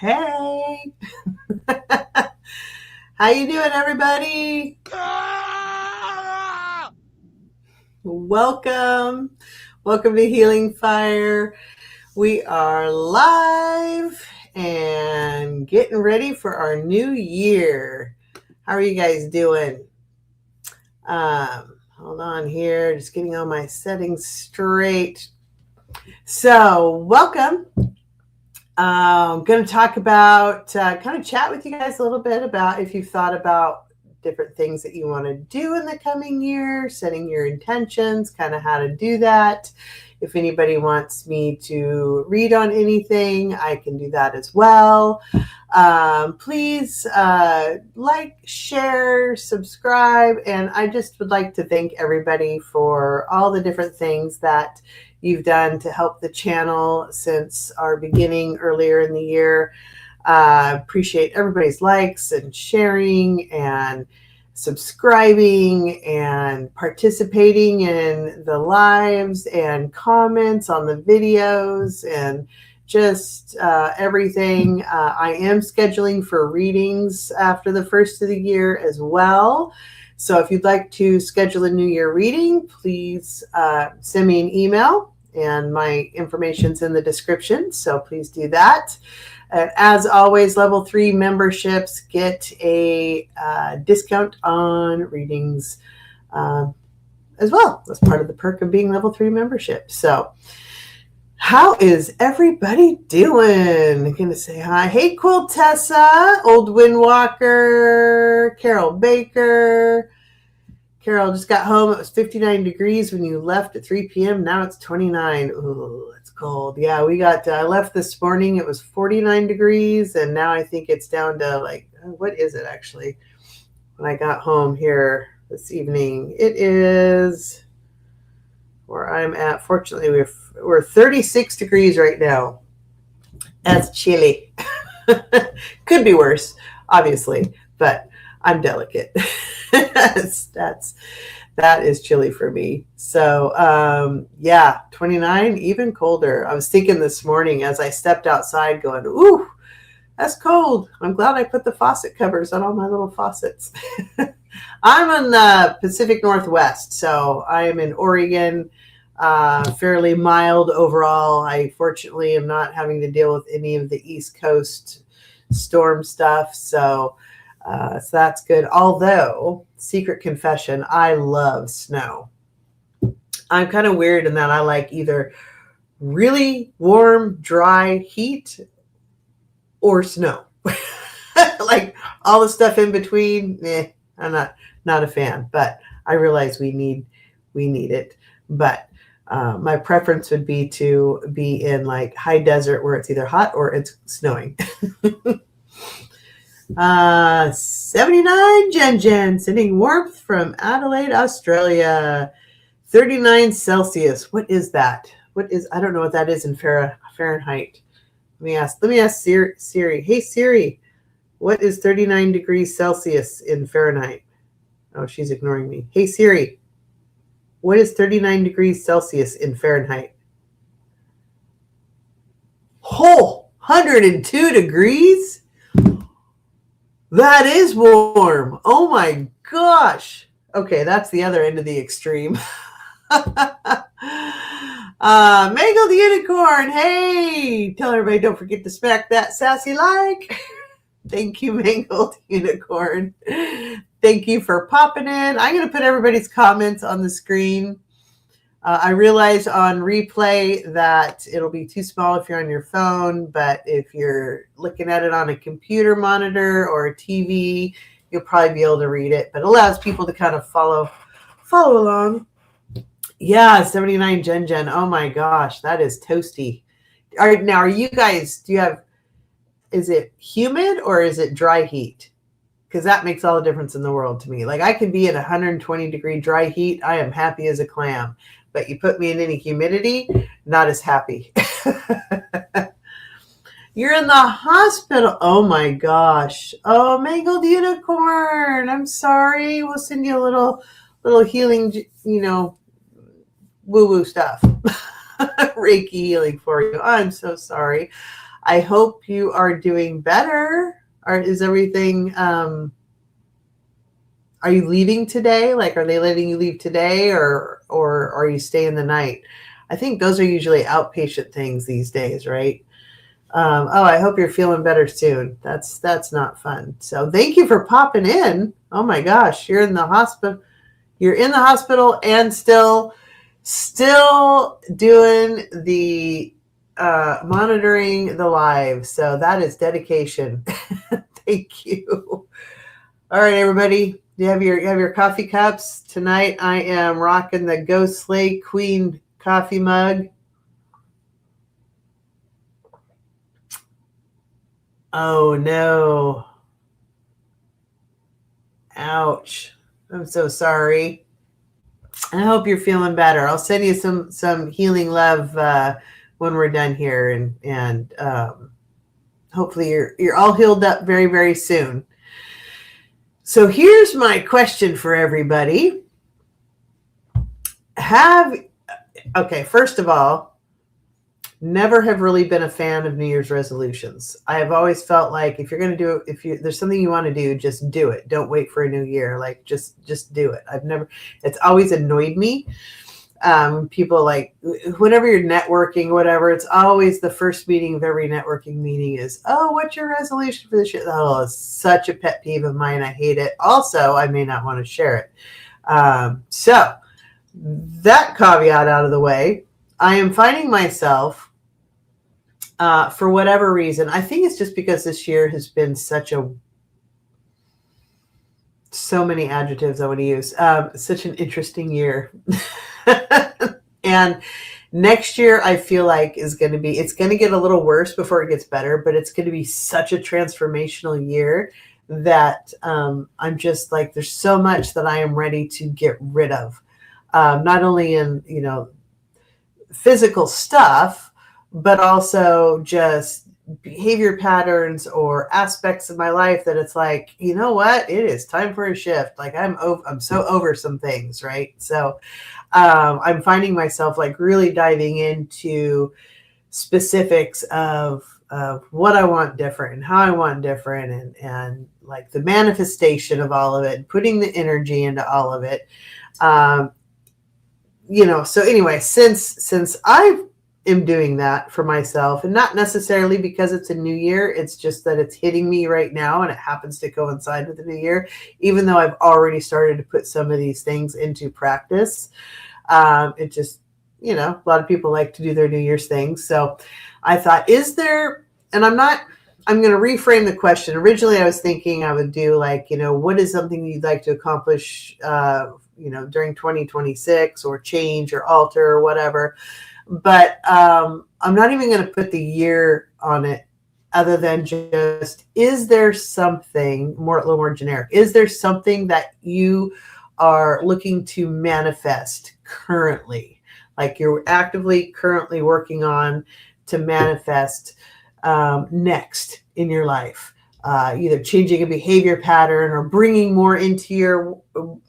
Hey. How you doing, everybody? Welcome. Welcome to Healing Fire. We are live and getting ready for our new year. How are you guys doing? Hold on here. Just getting all my settings straight. So, welcome. I'm going to talk about, kind of chat with you guys a little bit about if you've thought about different things that you want to do in the coming year, setting your intentions, kind of how to do that. If anybody wants me to read on anything, I can do that as well. Please like, share, subscribe, and I just would like to thank everybody for all the different things that you've done to help the channel since our beginning earlier in the year. Appreciate everybody's likes and sharing and subscribing and participating in the lives and comments on the videos and just everything. I am scheduling for readings after the first of the year as well. So if you'd like to schedule a New Year reading, please send me an email, and my information's in the description, so please do that. As always, level 3 memberships get a discount on readings as well. That's part of the perk of being level 3 membership. So how is everybody doing? I'm going to say hi. Hey, Quiltessa, Old Windwalker, Carol Baker. Carol just got home. It was 59 degrees when you left at 3 p.m. Now it's 29. Ooh, it's cold. Yeah, I left this morning. It was 49 degrees, and now I think it's down to what is it actually? When I got home here this evening, it is where I'm at. Fortunately, we're 36 degrees right now. That's chilly. Could be worse, obviously, but I'm delicate. That is chilly for me. So 29, even colder. I was thinking this morning as I stepped outside going, ooh, that's cold. I'm glad I put the faucet covers on all my little faucets. I'm in the Pacific Northwest, so I am in Oregon. Fairly mild overall. I fortunately am not having to deal with any of the East Coast storm stuff, so that's good. Although, secret confession, I love snow. I'm kind of weird in that I like either really warm, dry heat or snow. Like all the stuff in between, I'm not a fan. But I realize we need it. But my preference would be to be in like high desert where it's either hot or it's snowing. 79 Jen sending warmth from Adelaide, Australia. 39 Celsius. What is that? I don't know what that is in Fahrenheit. Let me ask Siri. Hey Siri, what is 39 degrees Celsius in Fahrenheit? Oh, she's ignoring me. Hey Siri, what is 39 degrees Celsius in Fahrenheit? Whole 102 degrees? That is warm. Oh my gosh. Okay, that's the other end of the extreme. Mangled Unicorn. Hey, tell everybody don't forget to smack that sassy like. Thank you, Mangled Unicorn. Thank you for popping in. I'm going to put everybody's comments on the screen. I realize on replay that it'll be too small if you're on your phone, but if you're looking at it on a computer monitor or a TV, you'll probably be able to read it, but it allows people to kind of follow along. Yeah, 79 Jen. Oh my gosh, that is toasty. Are you guys, is it humid or is it dry heat? Because that makes all the difference in the world to me. Like I can be at 120 degree dry heat. I am happy as a clam. But you put me in any humidity, not as happy. You're in the hospital. Oh my gosh. Oh, Mangled Unicorn. I'm sorry. We'll send you a little healing, woo-woo stuff. Reiki healing for you. I'm so sorry. I hope you are doing better. Is everything, are you leaving today? Like, are they letting you leave today, or are you staying the night? I think those are usually outpatient things these days, right? Oh, I hope you're feeling better soon. That's not fun. So thank you for popping in. Oh my gosh, you're in the hospital. You're in the hospital and still doing the monitoring the live. So that is dedication. Thank you. All right, everybody. You have your coffee cups tonight. I am rocking the Ghost Slay Queen coffee mug. Oh no. Ouch. I'm so sorry. I hope you're feeling better. I'll send you some healing love when we're done here, and hopefully you're all healed up very, very soon. So here's my question for everybody. First of all, never have really been a fan of New Year's resolutions. I have always felt like if you're going to do it, there's something you want to do, just do it. Don't wait for a new year. Like just do it. It's always annoyed me. People like, whenever you're networking, whatever, it's always the first meeting of every networking meeting is, oh, what's your resolution for this year? Oh, it's such a pet peeve of mine. I hate it. Also, I may not want to share it. So that caveat out of the way, I am finding myself, for whatever reason, I think it's just because this year has been so many adjectives I want to use, such an interesting year. And next year, I feel like it's going to get a little worse before it gets better, but it's going to be such a transformational year that I'm just like, there's so much that I am ready to get rid of, not only in, physical stuff, but also just behavior patterns or aspects of my life that it's like, you know what, it is time for a shift. Like I'm so over some things, right? So I'm finding myself like really diving into specifics of what I want different and how I want different, and like the manifestation of all of it, and putting the energy into all of it. So anyway, since I am doing that for myself, and not necessarily because it's a new year, it's just that it's hitting me right now and it happens to coincide with the new year, even though I've already started to put some of these things into practice. It just, a lot of people like to do their New Year's things. So I thought, I'm going to reframe the question. Originally, I was thinking I would do like, what is something you'd like to accomplish, during 2026, or change or alter or whatever. But I'm not even going to put the year on it, other than just, is there something a little more generic? Is there something that you are looking to manifest currently, like you're actively currently working on to manifest next in your life? Either changing a behavior pattern, or bringing more into your,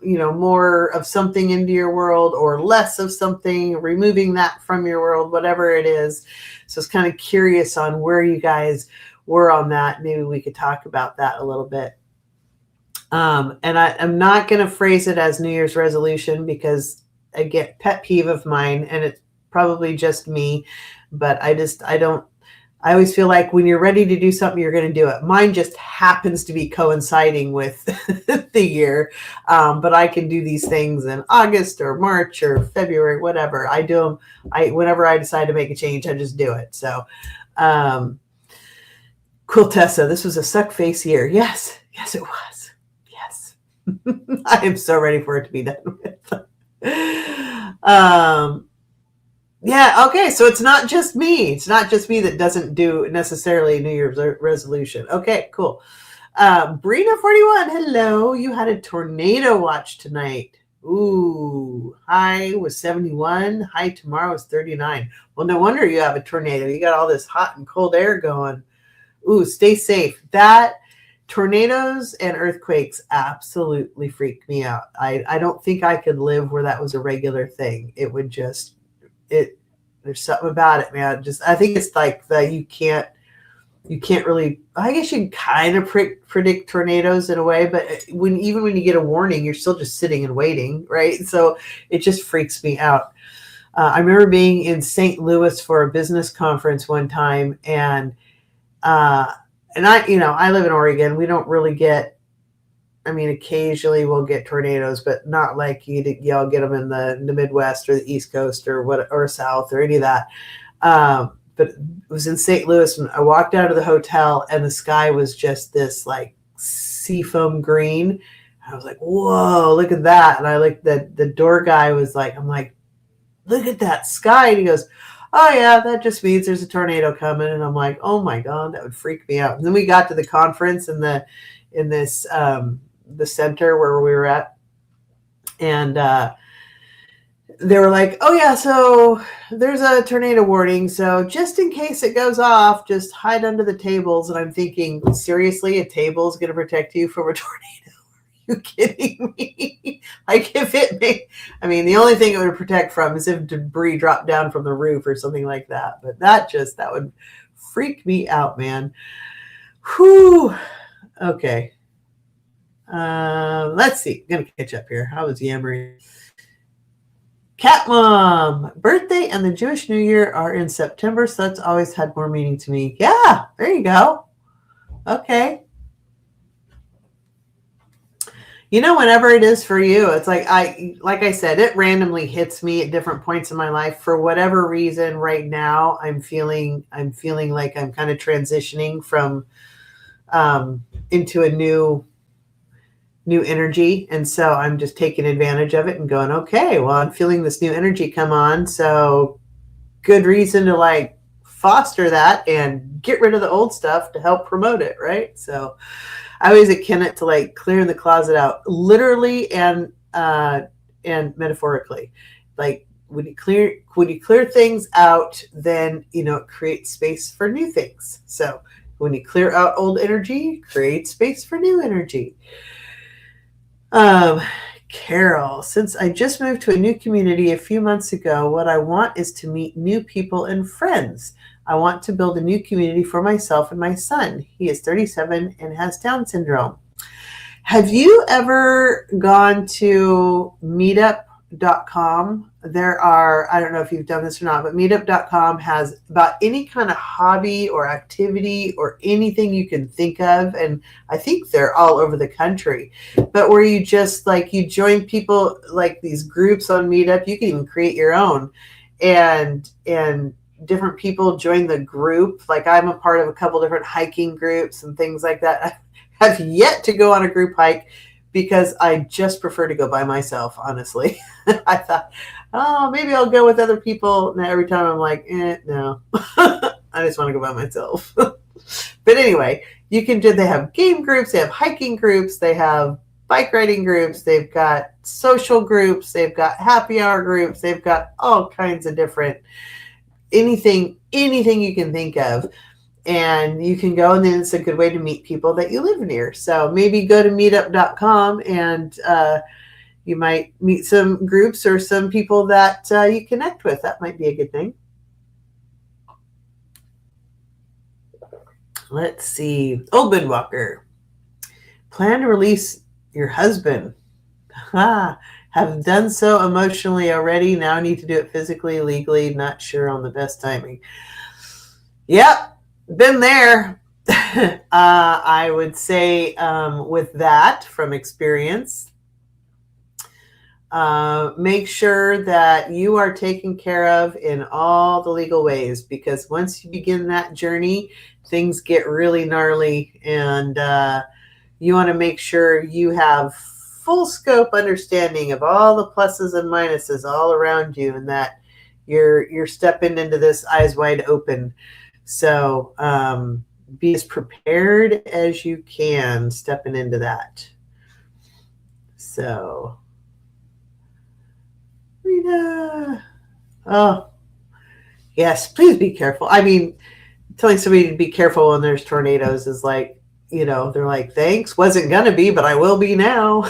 more of something into your world, or less of something, removing that from your world, whatever it is. So it's kind of curious on where you guys were on that. Maybe we could talk about that a little bit. And I'm not going to phrase it as New Year's resolution, because I get pet peeve of mine, and it's probably just me, but I always feel like when you're ready to do something, you're going to do it. Mine just happens to be coinciding with the year. But I can do these things in August or March or February, whatever. I do them. Whenever I decide to make a change, I just do it. So, Quiltessa, this was a suck face year. Yes, it was. Yes. I am so ready for it to be done with. Yeah, okay, so it's not just me. It's not just me that doesn't do necessarily New Year's resolution. Okay, cool. Brina41, hello. You had a tornado watch tonight. Ooh, high was 71. High tomorrow is 39. Well, no wonder you have a tornado. You got all this hot and cold air going. Ooh, stay safe. Tornadoes and earthquakes absolutely freak me out. I don't think I could live where that was a regular thing. It would there's something about it, man. I think it's like you can't you can't really, I guess you can kind of predict tornadoes in a way, but even when you get a warning, you're still just sitting and waiting, right? So it just freaks me out. I remember being in St. Louis for a business conference one time, and I live in Oregon. We don't really get, I mean, occasionally we'll get tornadoes, but not like y'all get them in the Midwest or the East Coast or South or any of that. But it was in St. Louis, and I walked out of the hotel, and the sky was just this like seafoam green. I was like, whoa, look at that. And I looked, the door guy was like, I'm like, look at that sky. And he goes, oh yeah, that just means there's a tornado coming. And I'm like, oh my God, that would freak me out. And then we got to the conference in the center where we were at. And they were like, oh yeah, so there's a tornado warning. So just in case it goes off, just hide under the tables. And I'm thinking, seriously, a table is going to protect you from a tornado? Are you kidding me? Like if it may, I mean, the only thing it would protect from is if debris dropped down from the roof or something like that. But that would freak me out, man. Whew. Okay. Let's see. I'm going to catch up here. I was yammering. Cat Mom, birthday and the Jewish New Year are in September, so that's always had more meaning to me. Yeah, there you go. Okay. Whenever it is for you, it's like I said, it randomly hits me at different points in my life. For whatever reason, right now, I'm feeling like I'm kind of transitioning from into a new energy. And so I'm just taking advantage of it and going, okay, well, I'm feeling this new energy come on. So good reason to like foster that and get rid of the old stuff to help promote it. Right. So I always akin it to like clearing the closet out, literally and metaphorically. Like when you clear things out, then, it creates space for new things. So when you clear out old energy, create space for new energy. Carol, since I just moved to a new community a few months ago, what I want is to meet new people and friends. I want to build a new community for myself and my son. He is 37 and has Down syndrome. Have you ever gone to meetup.com? I don't know if you've done this or not, but meetup.com has about any kind of hobby or activity or anything you can think of. And I think they're all over the country, but where you just like, you join people like these groups on Meetup. You can even create your own and different people join the group. Like I'm a part of a couple different hiking groups and things like that. I have yet to go on a group hike because I just prefer to go by myself, honestly. I thought, oh, maybe I'll go with other people. And every time I'm like, no, I just want to go by myself. But anyway, they have game groups, they have hiking groups, they have bike riding groups, they've got social groups, they've got happy hour groups, they've got all kinds of different, anything you can think of. And you can go, and then it's a good way to meet people that you live near. So maybe go to meetup.com and you might meet some groups or some people that you connect with. That might be a good thing. Let's see. Old Windwalker. Plan to release your husband. Have done so emotionally already. Now need to do it physically, legally. Not sure on the best timing. Yep. Been there. I would say with that from experience, make sure that you are taken care of in all the legal ways, because once you begin that journey, things get really gnarly, and you want to make sure you have full scope understanding of all the pluses and minuses all around you, and that you're stepping into this eyes wide open. So be as prepared as you can stepping into that. So, Rita. Oh, yes, please be careful. I mean, telling somebody to be careful when there's tornadoes is like, they're like, thanks, wasn't going to be, but I will be now.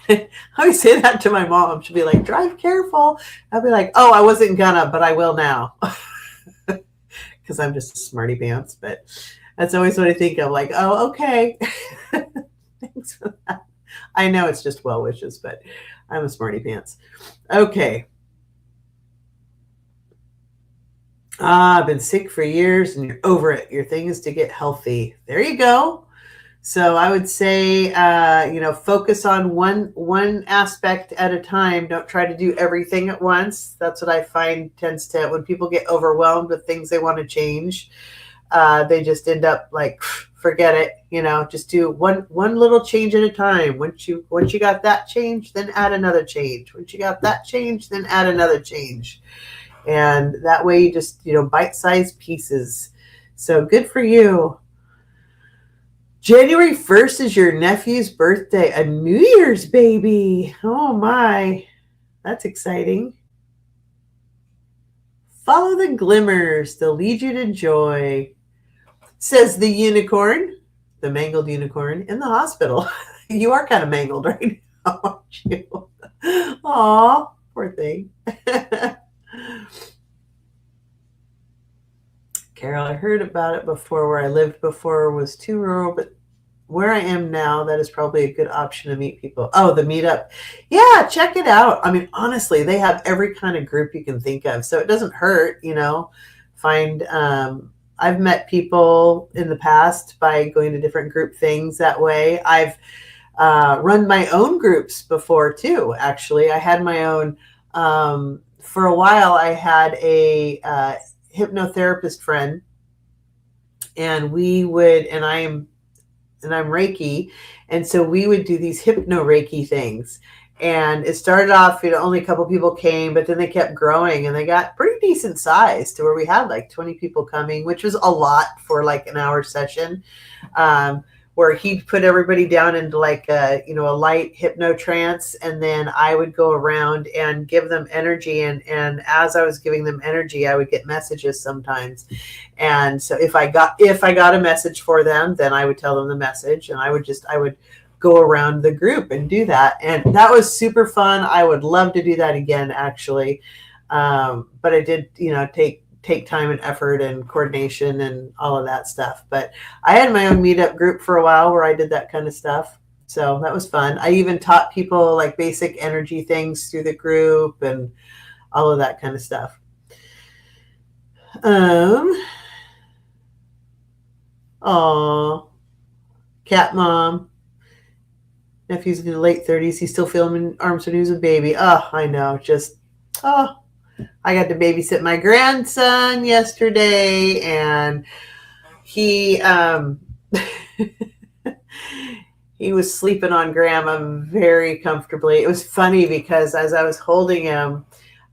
I always say that to my mom. She'll be like, drive careful. I'll be like, oh, I wasn't gonna, but I will now. Because I'm just a smarty pants. But That's always what I think of, like, oh, okay. Thanks for that. I know it's just well wishes, but I'm a smarty pants. Okay. I've been sick for years and you're over it. Your thing is to get healthy. There you go. So I would say, focus on one aspect at a time. Don't try to do everything at once. That's what I find tends to, when people get overwhelmed with things they want to change, they just end up like, forget it. Just do one little change at a time. Once you got that change, then add another change. Once you got that change, then add another change. And that way you just, bite-sized pieces. So good for you. January 1st is your nephew's birthday, a New Year's baby. Oh my, that's exciting. Follow the glimmers, they'll lead you to joy, says the unicorn, the mangled unicorn in the hospital. You are kind of mangled right now, aren't you? Aw, poor thing. Carol, I heard about it before. Where I lived before was too rural, but where I am now, that is probably a good option to meet people. Oh, the meetup. Yeah, check it out. I mean, honestly, they have every kind of group you can think of. So it doesn't hurt, I've met people in the past by going to different group things that way. I've run my own groups before too, actually. I had my own, for a while, I had a hypnotherapist friend, and I'm Reiki, and so we would do these hypno Reiki things. And it started off, only a couple people came, but then they kept growing and they got pretty decent size to where we had like 20 people coming, which was a lot for like an hour session, where he'd put everybody down into like a light hypno trance. And then I would go around and give them energy. And as I was giving them energy, I would get messages sometimes. And so if I got a message for them, then I would tell them the message, and I would go around the group and do that. And that was super fun. I would love to do that again, actually. But I did, take time and effort and coordination and all of that stuff. But I had my own meetup group for a while where I did that kind of stuff. So that was fun. I even taught people like basic energy things through the group and all of that kind of stuff. Oh, cat mom. Nephew's in the late 30s. He's still feeling arms when he was a baby. Oh, I know. I got to babysit my grandson yesterday, and he he was sleeping on Grandma very comfortably. It was funny because as I was holding him,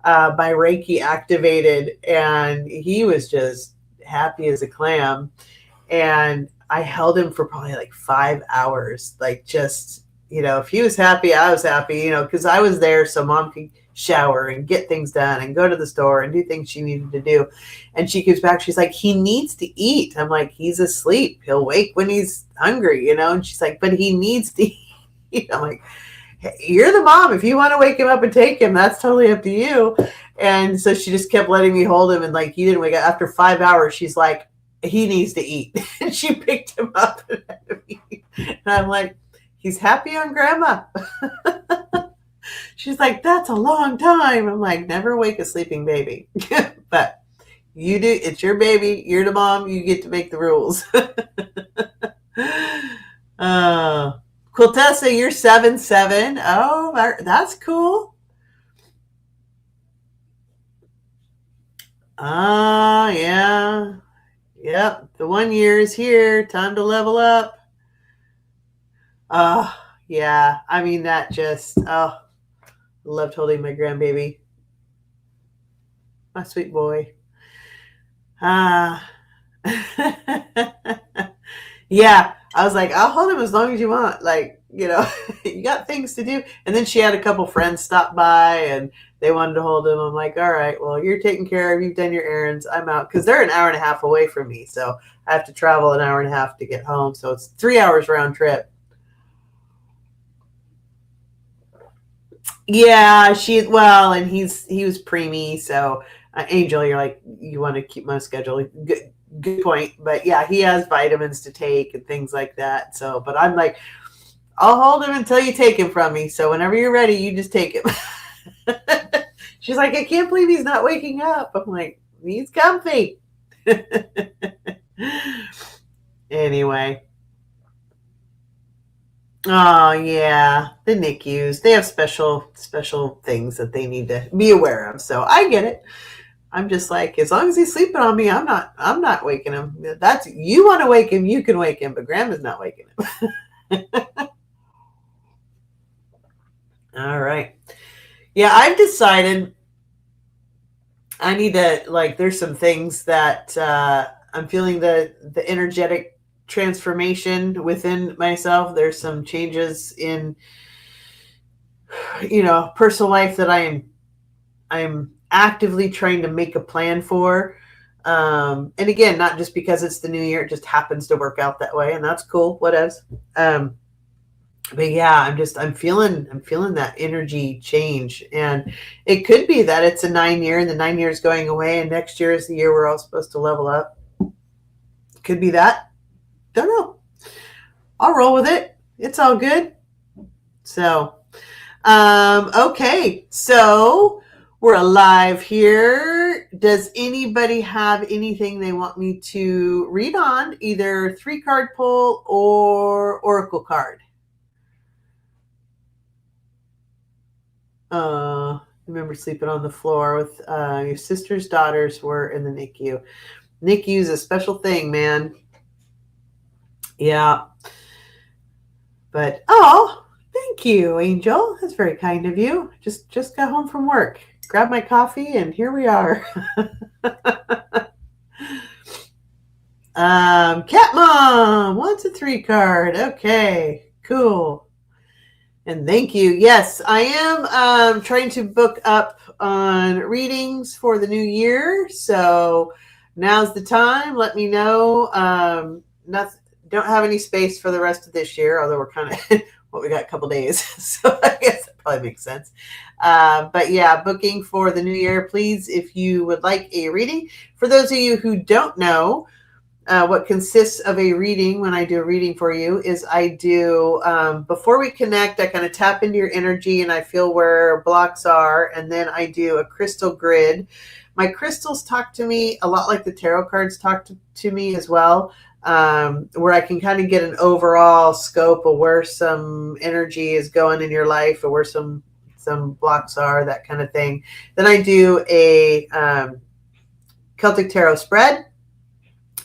my Reiki activated, and he was just happy as a clam. And I held him for probably like 5 hours, like just, if he was happy, I was happy, because I was there so Mom could shower and get things done and go to the store and do things she needed to do. And she comes back, she's like, he needs to eat. I'm like, he's asleep. He'll wake when he's hungry, And she's like, but he needs to eat. I'm like, hey, you're the mom. If you want to wake him up and take him, that's totally up to you. And so she just kept letting me hold him, and like he didn't wake up. After 5 hours, she's like, he needs to eat. And she picked him up and had him eat. And I'm like, he's happy on Grandma. She's like, that's a long time. I'm like, never wake a sleeping baby. But you do. It's your baby. You're the mom. You get to make the rules. Quiltessa, you're 7'7". Oh, that's cool. Yeah. Yep. The 1 year is here. Time to level up. Yeah. I mean, that just, loved holding my grandbaby. My sweet boy. Yeah. I was like, I'll hold him as long as you want. Like, you got things to do. And then she had a couple friends stop by and they wanted to hold him. I'm like, all right, well, you're taken care of. You've done your errands. I'm out. Because they're an hour and a half away from me. So I have to travel an hour and a half to get home. So it's 3 hours round trip. Yeah, and he was preemie, so Angel, you're like, you want to keep my schedule. good point. But yeah, he has vitamins to take and things like that. So, but I'm like, I'll hold him until you take him from me. So whenever you're ready, you just take him. She's like, I can't believe he's not waking up. I'm like, he's comfy. Anyway. Oh yeah, the NICUs. They have special things that they need to be aware of. So I get it. I'm just like, as long as he's sleeping on me, I'm not waking him. That's you want to wake him, you can wake him, but grandma's not waking him. All right. Yeah, I've decided I need to, like, there's some things that I'm feeling the energetic transformation within myself. There's some changes in, personal life that I'm actively trying to make a plan for. And again, not just because it's the new year, it just happens to work out that way, and that's cool. Whatevs. But yeah, I'm feeling that energy change, and it could be that it's a 9-year, and the 9 years going away, and next year is the year we're all supposed to level up. Could be that. Don't know. I'll roll with it. It's all good. So, okay. So we're alive here. Does anybody have anything they want me to read on? Either 3-card pull or oracle card? Remember sleeping on the floor with your sister's daughters were in the NICU. NICU is a special thing, man. Yeah. But thank you, Angel. That's very kind of you. Just got home from work. Grabbed my coffee and here we are. Cat Mom wants a 3-card. Okay, cool. And thank you. Yes, I am trying to book up on readings for the new year. So now's the time. Let me know. Don't have any space for the rest of this year, although we're kind of, we got a couple days. So I guess that probably makes sense. But yeah, booking for the new year, please, if you would like a reading. For those of you who don't know, what consists of a reading when I do a reading for you is I do, before we connect, I kind of tap into your energy and I feel where blocks are. And then I do a crystal grid. My crystals talk to me a lot like the tarot cards talk to me as well, where I can kind of get an overall scope of where some energy is going in your life or where some blocks are, that kind of thing. Then I do a Celtic Tarot spread.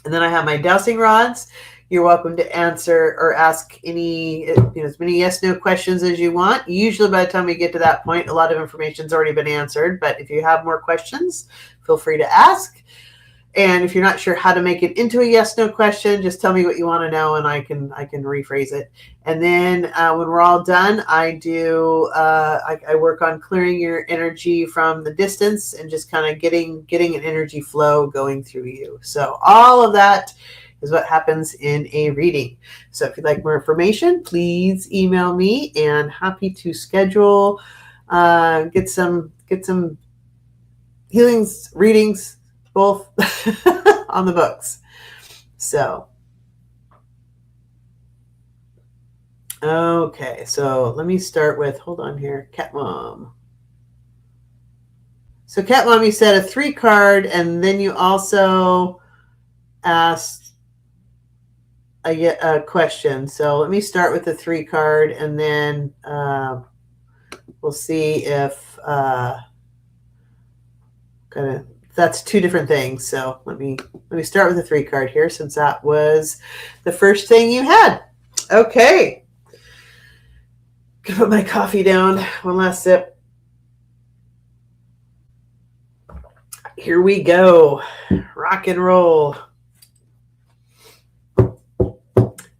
And then I have my dowsing rods. You're welcome to answer or ask any, as many yes/no questions as you want. Usually by the time we get to that point, a lot of information's already been answered. But if you have more questions, feel free to ask. And if you're not sure how to make it into a yes/no question, just tell me what you want to know and I can rephrase it. And then when we're all done, I do, I work on clearing your energy from the distance and just kind of getting an energy flow going through you. So all of that is what happens in a reading. So if you'd like more information, please email me and happy to schedule, get some healings, readings, both on the books. So, okay. So let me start with, hold on here, Cat Mom. So Cat Mom, you said a 3-card, and then you also asked a question. So let me start with the 3-card, and then we'll see if that's 2 different things. So let me start with the 3-card here, since that was the first thing you had. Okay. Gonna put my coffee down. One last sip. Here we go. Rock and roll.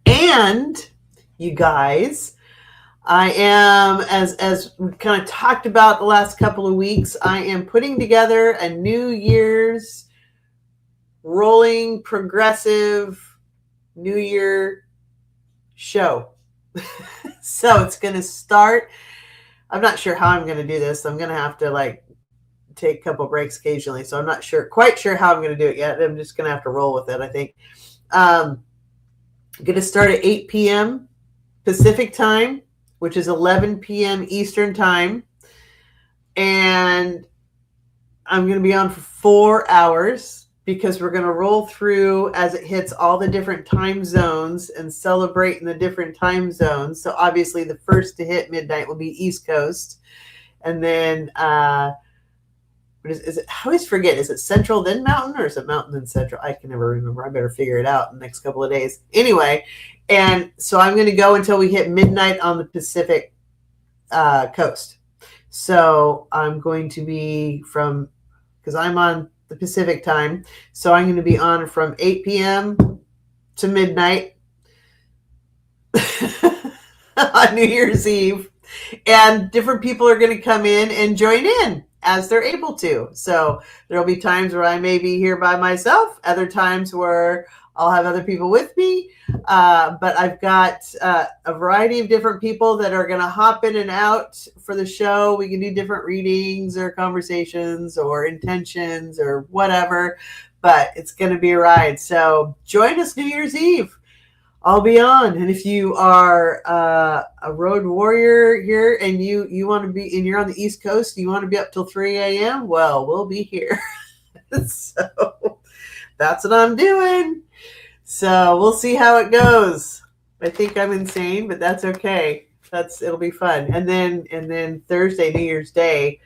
And you guys, I am, as we kind of talked about the last couple of weeks, I am putting together a New Year's rolling progressive New Year show. So it's going to start. I'm not sure how I'm going to do this. I'm going to have to take a couple breaks occasionally. So I'm not quite sure how I'm going to do it yet. I'm just going to have to roll with it, I think. I'm going to start at 8 p.m. Pacific time, which is 11 p.m. Eastern time. And I'm going to be on for 4 hours because we're going to roll through as it hits all the different time zones and celebrate in the different time zones. So obviously the first to hit midnight will be East Coast. And then, is it, I always forget, is it Central then Mountain, or is it Mountain then Central? I can never remember. I better figure it out in the next couple of days. Anyway, and so I'm going to go until we hit midnight on the Pacific coast. So I'm going to be because I'm on the Pacific time, so I'm going to be on from 8 p.m. to midnight on New Year's Eve. And different people are going to come in and join in as they're able to. So there'll be times where I may be here by myself, other times where I'll have other people with me. But I've got a variety of different people that are going to hop in and out for the show. We can do different readings or conversations or intentions or whatever, but it's going to be a ride. So join us New Year's Eve. I'll be on. And if you are a road warrior here and you want to be, and you're on the East Coast, you want to be up till 3 a.m., well, we'll be here. So that's what I'm doing. So we'll see how it goes. I think I'm insane, but that's okay. It'll be fun. And then Thursday, New Year's Day,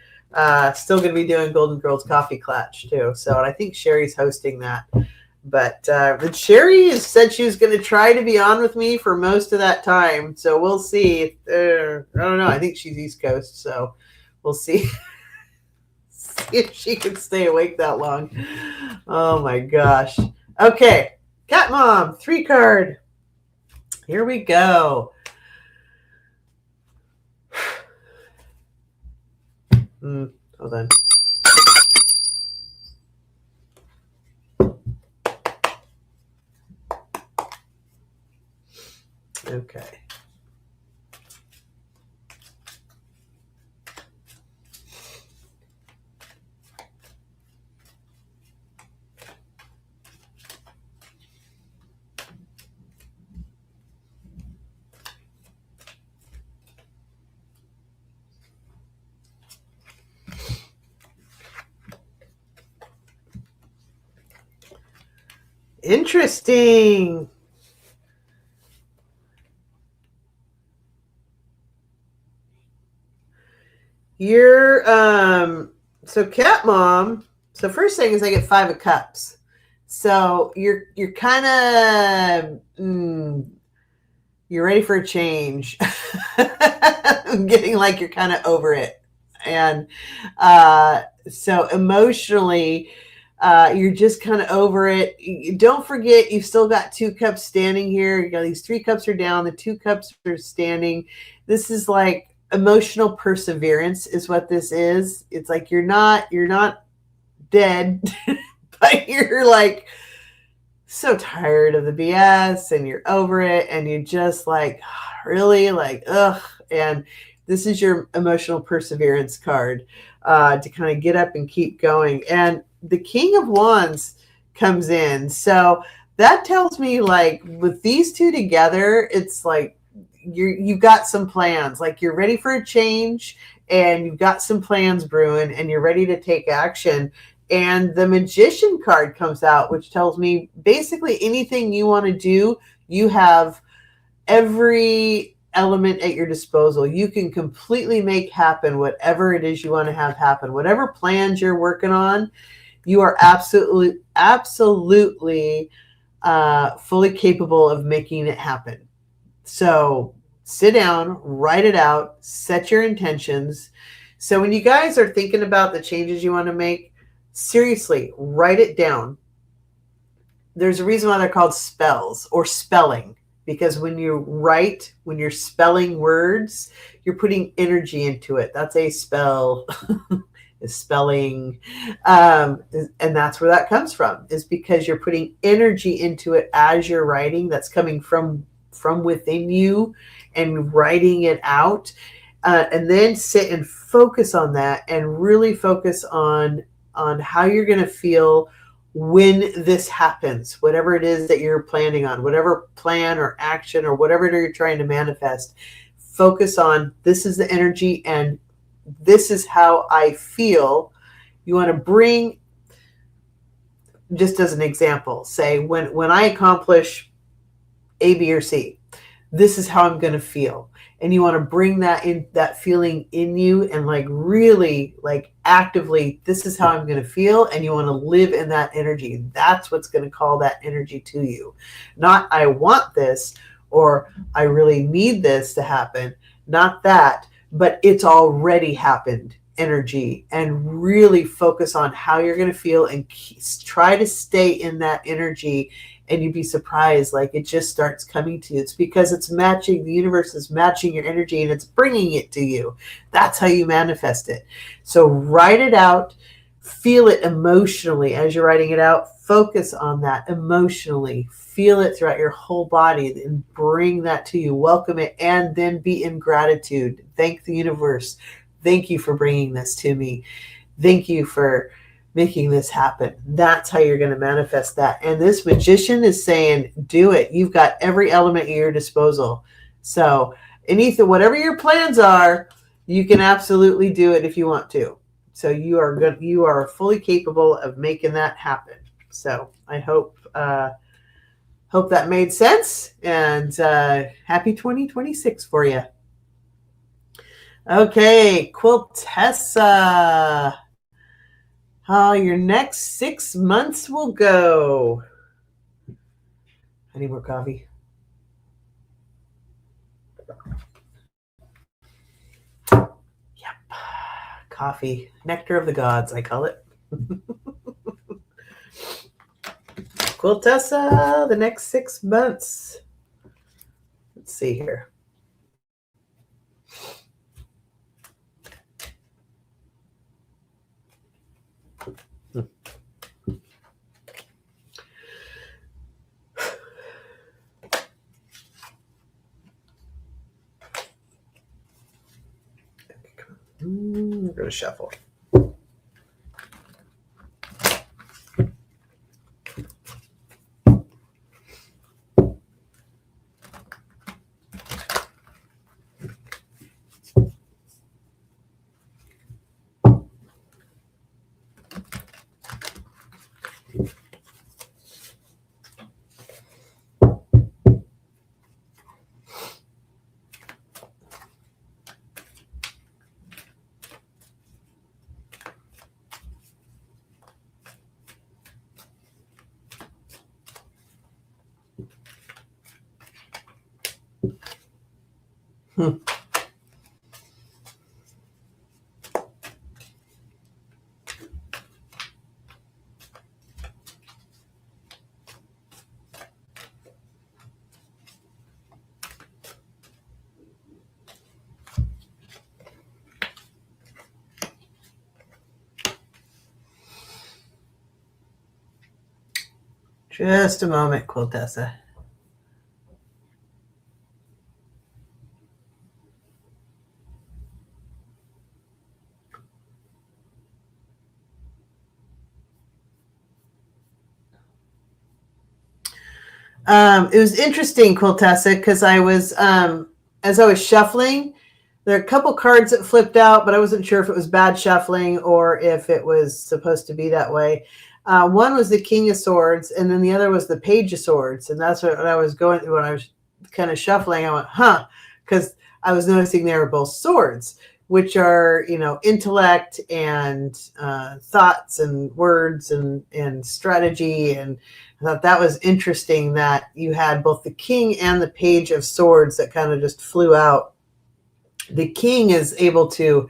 still going to be doing Golden Girls Coffee Clutch too. So, and I think Sherry's hosting that. But Sherry has said she was going to try to be on with me for most of that time. So we'll see. I don't know. I think she's East Coast. So we'll see. See if she can stay awake that long. Oh, my gosh. Okay. Cat Mom, 3 card. Here we go. Hold on. Okay. Interesting. You're so Cat Mom. So first thing is I get 5 of Cups. So you're kind of you're ready for a change. I'm getting like you're kind of over it, and so emotionally. You're just kind of over it. Don't forget, you've still got 2 cups standing here. You got these 3 cups are down. The 2 cups are standing. This is like emotional perseverance is what this is. It's like you're not dead, but you're like so tired of the BS and you're over it. And you're just like, really like, ugh. And this is your emotional perseverance card to kind of get up and keep going. And the King of Wands comes in. So that tells me like with these 2 together, it's like you've got some plans, like you're ready for a change and you've got some plans brewing and you're ready to take action. And the Magician card comes out, which tells me basically anything you want to do, you have every element at your disposal. You can completely make happen whatever it is you want to have happen, whatever plans you're working on. You are absolutely fully capable of making it happen. So sit down, write it out, set your intentions. So when you guys are thinking about the changes you want to make, seriously, write it down. There's a reason why they're called spells or spelling, because when you're spelling words, you're putting energy into it. That's a spell. Is spelling, and that's where that comes from, is because you're putting energy into it as you're writing. That's coming from within you and writing it out. and then sit and focus on that, and really focus on how you're going to feel when this happens, whatever it is that you're planning on, whatever plan or action or whatever you're trying to manifest. Focus on, this is the energy and this is how I feel. You want to bring, just as an example, say when I accomplish A, B, or C, this is how I'm going to feel. And you want to bring that feeling in you, and like really like actively, this is how I'm going to feel. And you want to live in that energy. That's what's going to call that energy to you. Not I want this, or I really need this to happen. Not that, but it's already happened energy. And really focus on how you're going to feel, and try to stay in that energy. And you'd be surprised, like it just starts coming to you. It's because it's matching, the universe is matching your energy and it's bringing it to you. That's how you manifest it. So write it out, feel it emotionally as you're writing it out. Focus on that emotionally, feel it throughout your whole body, and bring that to you. Welcome it, and then be in gratitude. Thank the universe. Thank you for bringing this to me. Thank you for making this happen. That's how you're going to manifest that. And this magician is saying, do it. You've got every element at your disposal. So anything, whatever your plans are, you can absolutely do it if you want to. So you are good. You are fully capable of making that happen. So I hope that made sense, and happy 2026 for you. Okay, Quiltessa. How your next 6 months will go. I need more coffee. Yep. Coffee. Nectar of the gods, I call it. Quiltessa, the next 6 months. Let's see here. We're going to shuffle. Just a moment, Quiltessa. It was interesting, Quiltessa, because I was, as I was shuffling, there are a couple cards that flipped out, but I wasn't sure if it was bad shuffling or if it was supposed to be that way. One was the King of Swords, and then the other was the Page of Swords. And that's what I was going through when I was kind of shuffling. I went, because I was noticing they were both swords, which are, intellect and thoughts and words and strategy. And I thought that was interesting that you had both the King and the Page of Swords that kind of just flew out. The King is able to,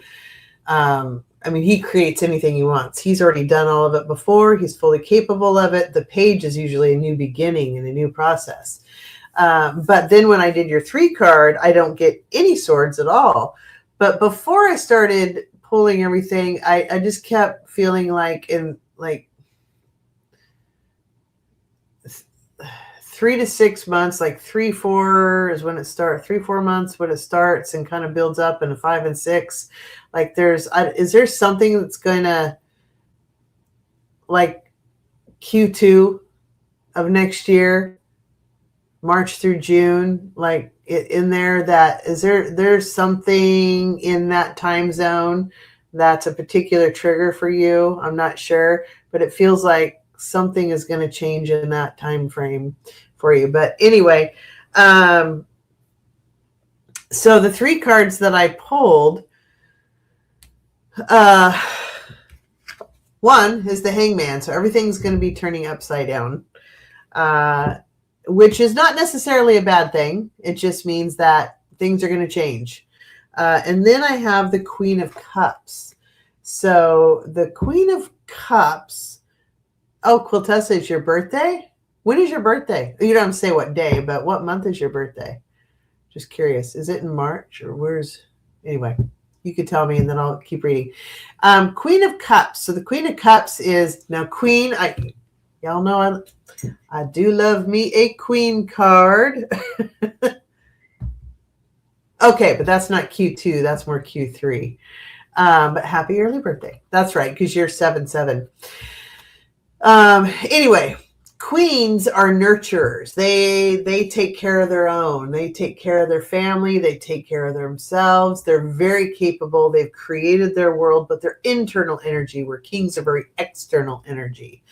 he creates anything he wants. He's already done all of it before. He's fully capable of it. The Page is usually a new beginning and a new process. But then when I did your 3 card, I don't get any swords at all. But before I started pulling everything, I just kept feeling like 3 to 6 months, like 3, 4 is when it starts, 3, 4 months when it starts and kind of builds up into 5 and 6. Like is there something that's going to, like Q2 of next year, March through June, like in there, that there's something in that time zone that's a particular trigger for you? I'm not sure, but it feels like something is going to change in that time frame for you. But anyway, so the 3 cards that I pulled, one is the Hangman. So everything's going to be turning upside down, which is not necessarily a bad thing. It just means that things are going to change. And then I have the Queen of Cups. So the Queen of Cups. Oh, Quiltessa, it's your birthday? When is your birthday? You don't say what day, but what month is your birthday? Just curious. Is it in March or anyway, you could tell me and then I'll keep reading. Queen of Cups. So the Queen of Cups is, now Queen, y'all know I do love me a Queen card. Okay, but that's not Q2. That's more Q3. But happy early birthday. That's right, because you're 7/7. Anyway, queens are nurturers. They take care of their own. They take care of their family. They take care of themselves. They're very capable. They've created their world, but their internal energy, where kings are very external energy.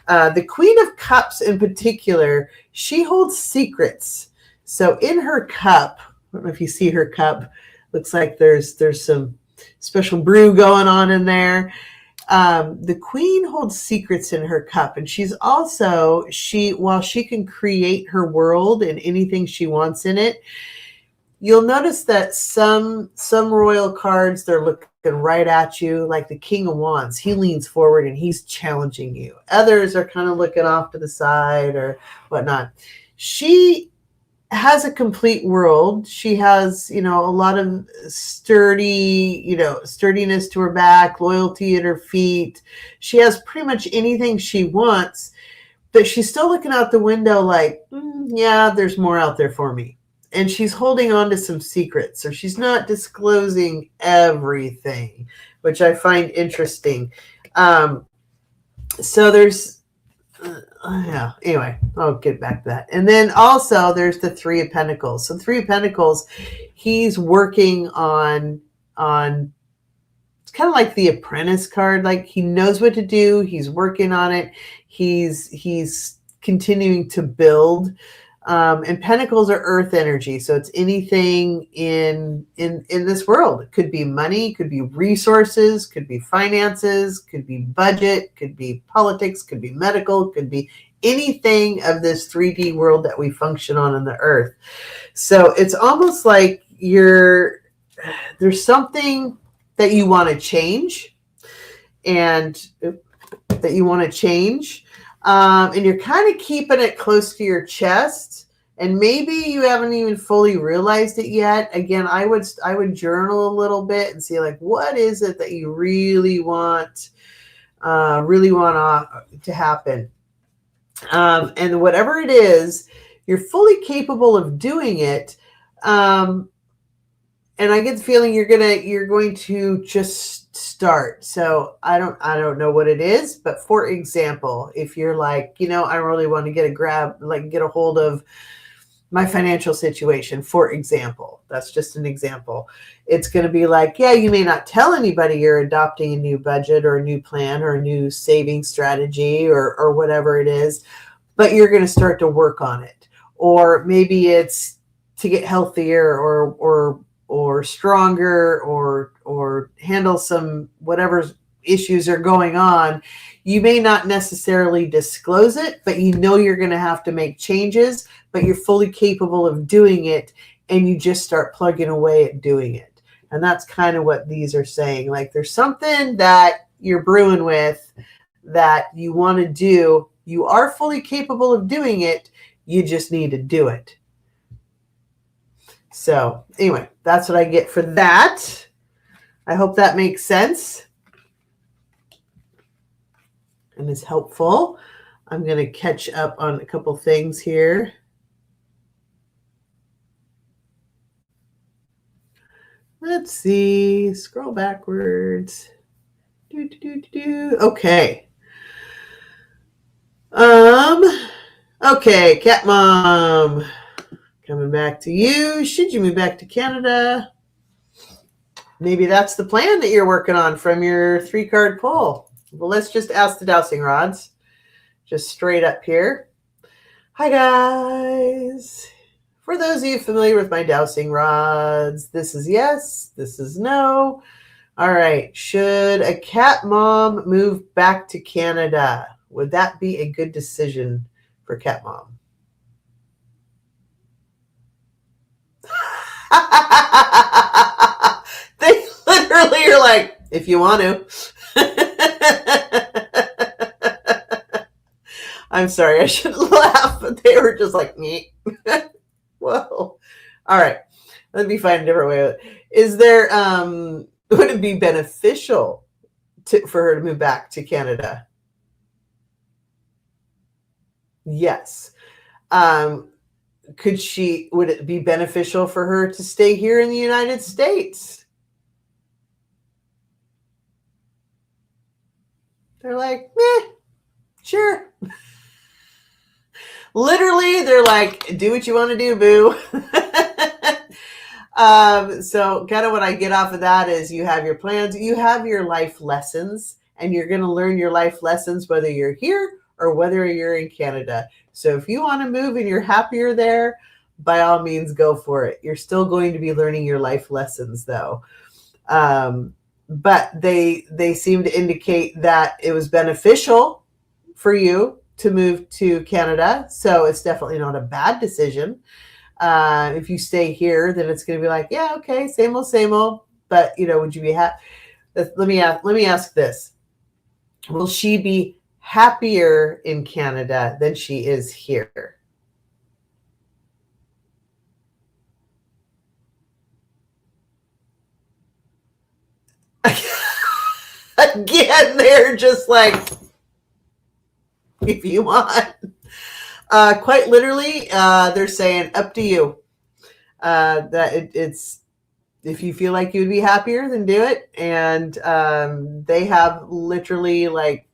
The Queen of Cups in particular, she holds secrets. So in her cup, I don't know if you see her cup, looks like there's some special brew going on in there. The Queen holds secrets in her cup, and she's also, while she can create her world and anything she wants in it, you'll notice that some royal cards, they're looking right at you, like the King of Wands. He leans forward and he's challenging you. Others are kind of looking off to the side or whatnot. She has a complete world. She has, a lot of sturdiness to her back, loyalty at her feet. She has pretty much anything she wants, but she's still looking out the window like, yeah, there's more out there for me. And she's holding on to some secrets. So she's not disclosing everything, which I find interesting. So there's, anyway, I'll get back to that. And then also there's the Three of Pentacles. So Three of Pentacles, he's working on it's kind of like the Apprentice card. Like he knows what to do. He's working on it. He's continuing to build. And Pentacles are earth energy. So it's anything in this world. It could be money, could be resources, could be finances, could be budget, could be politics, could be medical, could be anything of this 3D world that we function on in the earth. So it's almost like there's something that you want to change and you're kind of keeping it close to your chest, and maybe you haven't even fully realized it yet. Again, I would journal a little bit and see, like, what is it that you really want to happen, and whatever it is, you're fully capable of doing it. And I get the feeling you're going to just start. So I don't know what it is, but for example, if you're like, I really want to get a hold of my financial situation, for example, that's just an example. It's going to be like, yeah, you may not tell anybody you're adopting a new budget or a new plan or a new saving strategy or whatever it is, but you're going to start to work on it. Or maybe it's to get healthier or stronger or handle some whatever issues are going on. You may not necessarily disclose it, but you're going to have to make changes, but you're fully capable of doing it, and you just start plugging away at doing it. And that's kind of what these are saying. Like, there's something that you're brewing with that you want to do. You are fully capable of doing it. You just need to do it. So anyway, that's what I get for that. I hope that makes sense and is helpful. I'm going to catch up on a couple things here. Let's see. Scroll backwards. Okay. Okay, Cat Mom. Coming back to you. Should you move back to Canada? Maybe that's the plan that you're working on from your 3-card pull. Well, let's just ask the dowsing rods. Just straight up here. Hi, guys. For those of you familiar with my dowsing rods, this is yes, this is no. All right. Should a Cat Mom move back to Canada? Would that be a good decision for Cat Mom? They literally are like, if you want to. I'm sorry, I shouldn't laugh, but they were just like, me. Whoa. All right. Let me find a different way. Is there, would it be beneficial for her to move back to Canada? Yes. Would it be beneficial for her to stay here in the United States? They're like, meh, sure. Literally, they're like, do what you want to do, boo. So kind of what I get off of that is you have your plans, you have your life lessons, and you're going to learn your life lessons whether you're here or whether you're in Canada. So if you want to move and you're happier there, by all means, go for it. You're still going to be learning your life lessons, though. But they seem to indicate that it was beneficial for you to move to Canada. So it's definitely not a bad decision. If you stay here, then it's going to be like, yeah, okay, same old. But would you be happy? Let me ask this: will she be happier in Canada than she is here? Again, they're just like, if you want. Quite literally, they're saying, up to you. That it's, if you feel like you'd be happier, then do it. And they have literally like,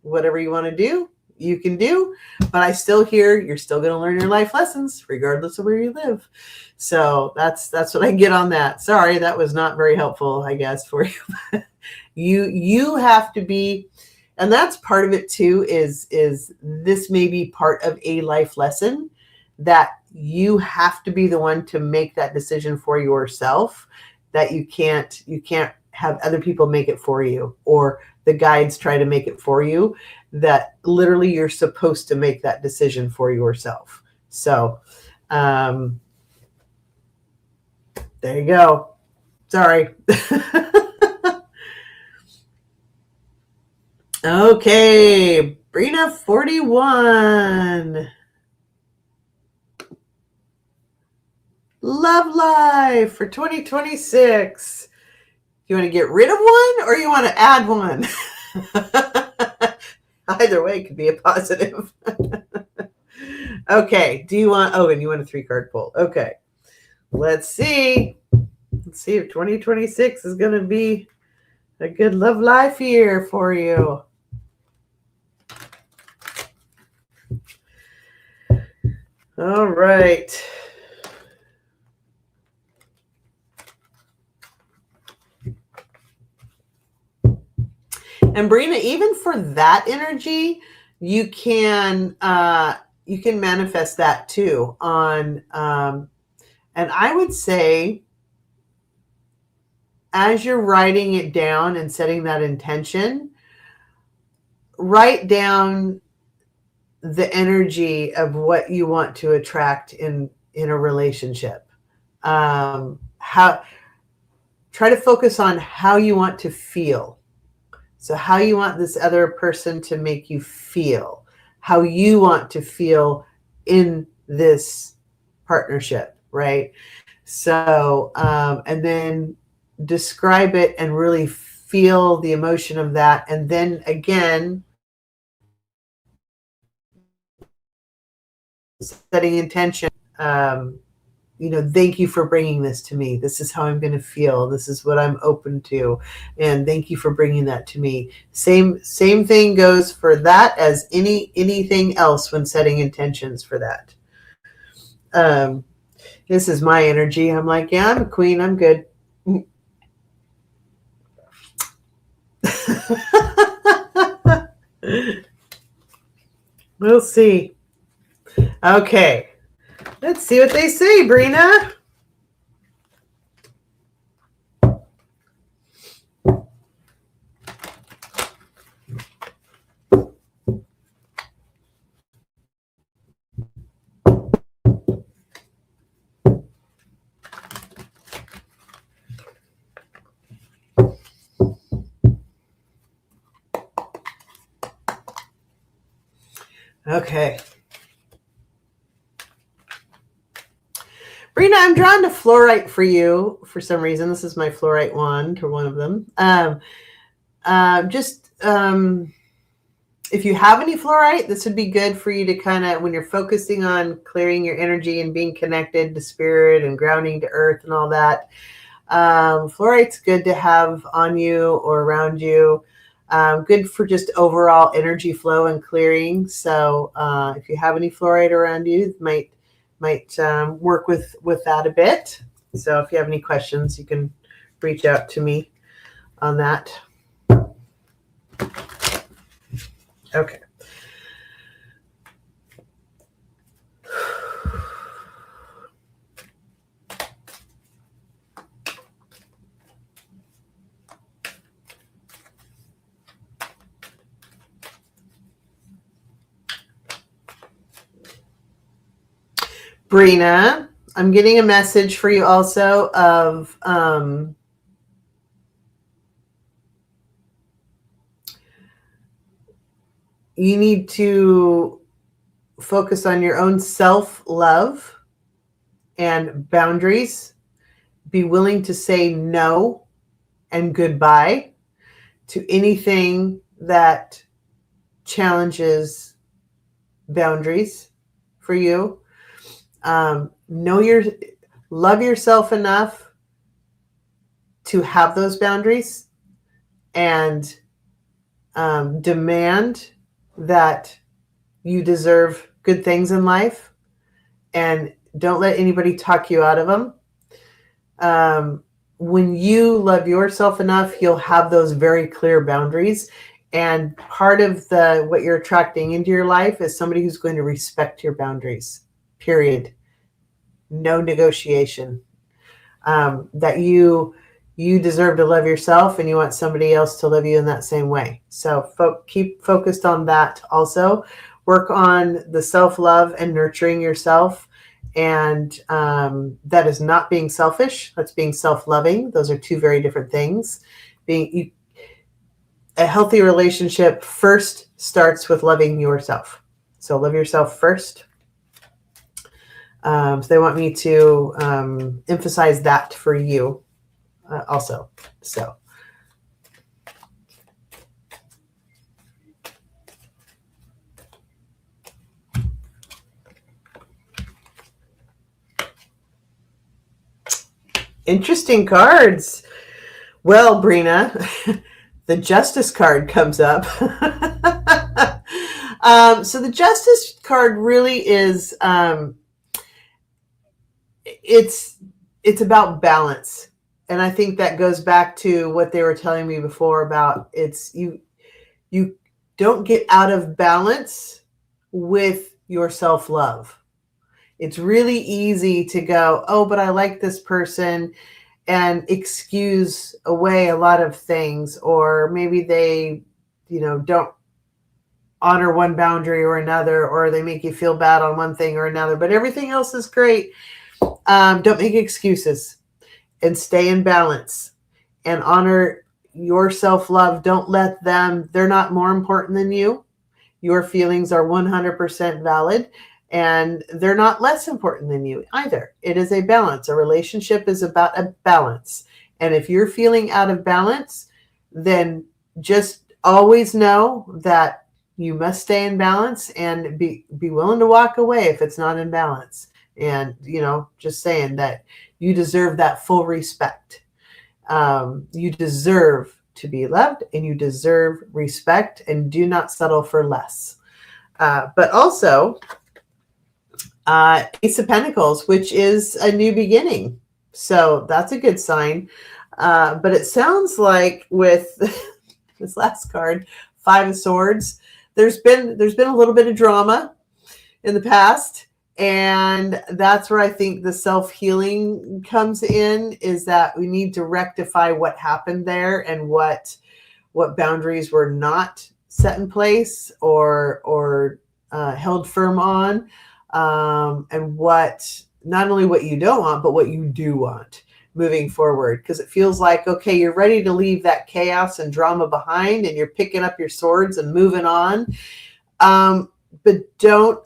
whatever you want to do, you can do. But I still hear you're still going to learn your life lessons, regardless of where you live. So that's what I get on that. Sorry, that was not very helpful, I guess, for you. You have to be, and that's part of it too, is this may be part of a life lesson that you have to be the one to make that decision for yourself, that you can't have other people make it for you, or the guides try to make it for you, that literally you're supposed to make that decision for yourself. So there you go. Sorry. Okay, Brina 41. Love life for 2026. You want to get rid of one or you want to add one? Either way could be a positive. Okay, do you want, and you want a 3-card pull. Okay, let's see. Let's see if 2026 is going to be a good love life year for you. All right. And Brina, even for that energy, you can manifest that too on, and I would say, as you're writing it down and setting that intention, write down the energy of what you want to attract in a relationship. Try to focus on how you want to feel. So how you want this other person to make you feel, how you want to feel in this partnership, right? So, and then describe it and really feel the emotion of that. And then again, setting intention. Thank you for bringing this to me. This is how I'm going to feel. This is what I'm open to. And thank you for bringing that to me. Same thing goes for that as anything else when setting intentions for that. This is my energy. I'm like, yeah, I'm a queen. I'm good. We'll see. Okay. Let's see what they say, Brina. Okay. Brina, I'm drawn to fluorite for you for some reason. This is my fluorite wand, or one of them. If you have any fluorite, this would be good for you to kind of, when you're focusing on clearing your energy and being connected to spirit and grounding to earth and all that. Fluorite's good to have on you or around you. Good for just overall energy flow and clearing. So if you have any fluorite around you, it might work with that a bit. So if you have any questions, you can reach out to me on that. Okay. Brina, I'm getting a message for you also of you need to focus on your own self-love and boundaries. Be willing to say no and goodbye to anything that challenges boundaries for you. Love yourself enough to have those boundaries, and demand that you deserve good things in life, and don't let anybody talk you out of them. When you love yourself enough, you'll have those very clear boundaries. And part of what you're attracting into your life is somebody who's going to respect your boundaries, period. No negotiation. That you deserve to love yourself, and you want somebody else to love you in that same way. So keep focused on that also. Work on the self-love and nurturing yourself. And that is not being selfish. That's being self-loving. Those are two very different things. A healthy relationship first starts with loving yourself. So love yourself first. So they want me to emphasize that for you also. So. Interesting cards. Well, Brina, the Justice card comes up. So the Justice card really is, it's about balance. And I think that goes back to what they were telling me before about you don't get out of balance with your self-love. It's really easy to go, oh, but I like this person, and excuse away a lot of things, or maybe they, don't honor one boundary or another, or they make you feel bad on one thing or another, but everything else is great. Don't make excuses, and stay in balance and honor your self-love. Don't let them, they're not more important than you. Your feelings are 100% valid, and they're not less important than you either. It is a balance. A relationship is about a balance. And if you're feeling out of balance, then just always know that You must stay in balance and be willing to walk away if it's not in balance. And, just saying that you deserve that full respect. You deserve to be loved and you deserve respect, and do not settle for less. But also, Ace of Pentacles, which is a new beginning. So that's a good sign. But it sounds like with this last card, Five of Swords, there's been a little bit of drama in the past. And that's where I think the self-healing comes in, is that we need to rectify what happened there and what boundaries were not set in place or held firm on, and not only what you don't want, but what you do want moving forward. Because it feels like, okay, you're ready to leave that chaos and drama behind and you're picking up your swords and moving on. But don't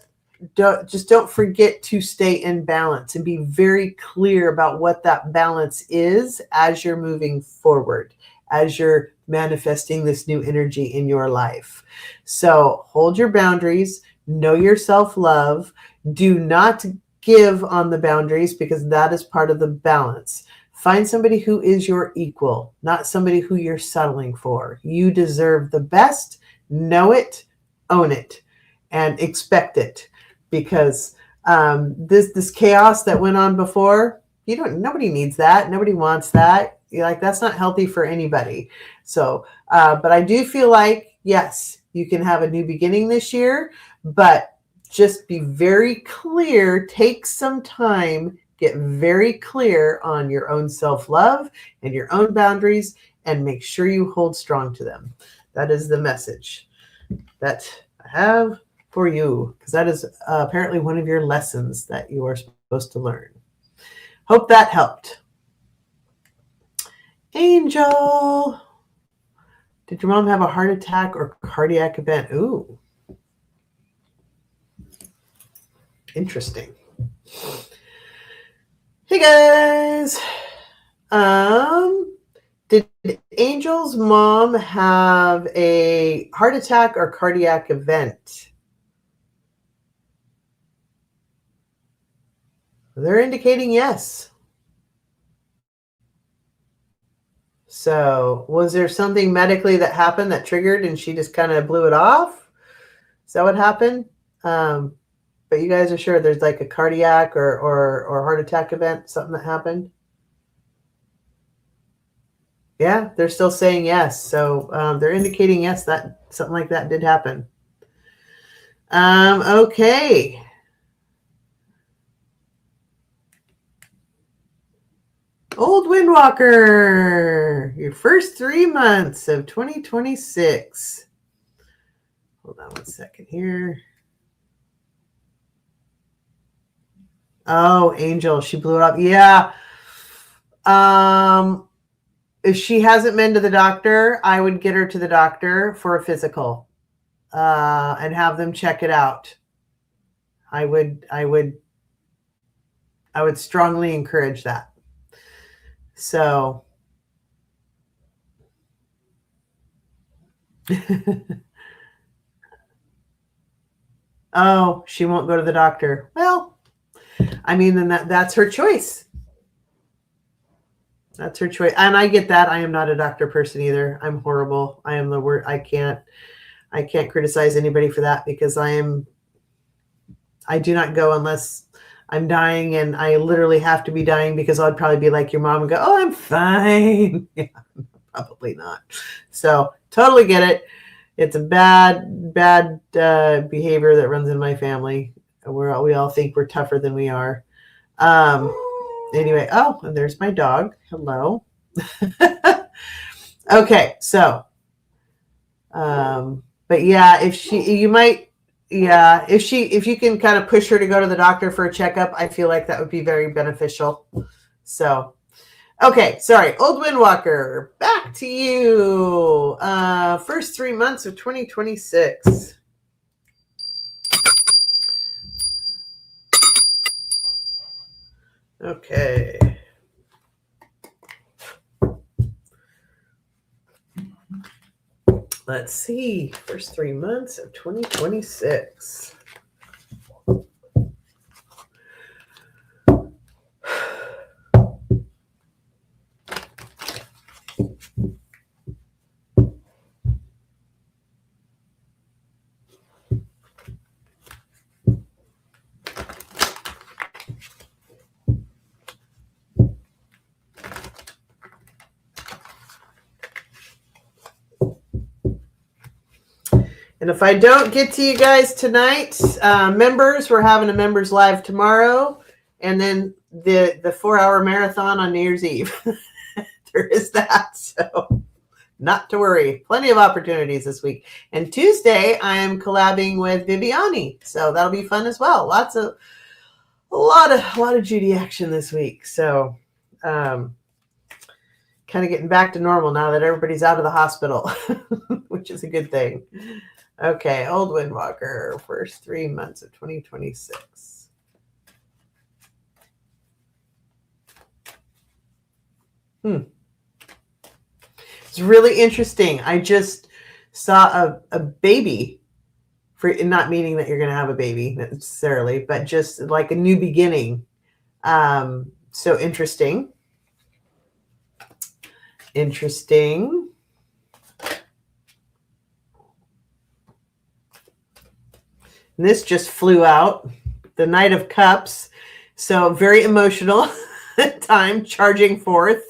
forget to stay in balance and be very clear about what that balance is as you're moving forward, as you're manifesting this new energy in your life. So hold your boundaries, know your self-love. Do not give on the boundaries, because that is part of the balance. Find somebody who is your equal, not somebody who you're settling for. You deserve the best. Know it, own it, and expect it. Because this chaos that went on before, nobody needs that. Nobody wants that. That's not healthy for anybody. So, but I do feel like, yes, you can have a new beginning this year, but just be very clear. Take some time, get very clear on your own self-love and your own boundaries, and make sure you hold strong to them. That is the message that I have for you, because that is apparently one of your lessons that you are supposed to learn. Hope that helped. Angel, did your mom have a heart attack or cardiac event? Ooh, interesting. Hey guys, did Angel's mom have a heart attack or cardiac event? They're indicating yes. So was there something medically that happened that triggered and she just kind of blew it off? Is that what happened? But you guys are sure there's like a cardiac or heart attack event, something that happened? Yeah, they're still saying yes. So they're indicating yes, that something like that did happen. Okay. Old Windwalker, your first 3 months of 2026. Hold on one second here. Oh, Angel, she blew it up. Yeah. If she hasn't been to the doctor, I would get her to the doctor for a physical, and have them check it out. I would strongly encourage that. So oh, she won't go to the doctor. Well, I mean, then that's her choice. That's her choice. And I get that. I am not a doctor person either. I'm horrible. I am the worst. I can't criticize anybody for that, because I do not go unless I'm dying, and I literally have to be dying, because I'd probably be like your mom and go, oh, I'm fine. Yeah, probably not. So totally get it. It's a bad behavior that runs in my family. We all think we're tougher than we are. Anyway, oh, and there's my dog. Hello. Okay, so, but yeah, if you can kind of push her to go to the doctor for a checkup, I feel like that would be very beneficial. So, okay, sorry, Old Windwalker, back to you. First 3 months of 2026. Okay. Let's see. First 3 months of 2026. And if I don't get to you guys tonight, members, we're having a members live tomorrow, and then the 4-hour marathon on New Year's Eve. There is that, so not to worry. Plenty of opportunities this week. And Tuesday, I am collabing with Viviani, so that'll be fun as well. A lot of Judy action this week. So, kind of getting back to normal now that everybody's out of the hospital, which is a good thing. Okay, Old Windwalker, first 3 months of 2026. It's really interesting. I just saw a baby, not meaning that you're going to have a baby necessarily, but just like a new beginning. So interesting. Interesting. And this just flew out. The Knight of Cups. So very emotional time, charging forth.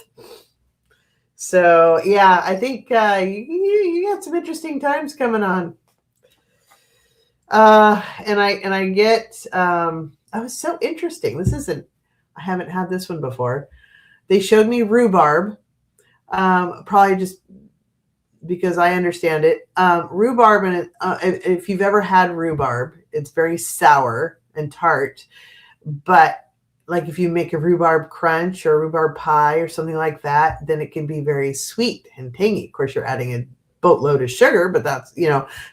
So yeah, I think you got some interesting times coming on. And I get that was so interesting. I haven't had this one before. They showed me rhubarb. Probably just because I understand it. Rhubarb, and if you've ever had rhubarb, it's very sour and tart. But like if you make a rhubarb crunch or rhubarb pie or something like that, then it can be very sweet and tangy. Of course, you're adding a boatload of sugar, but that's,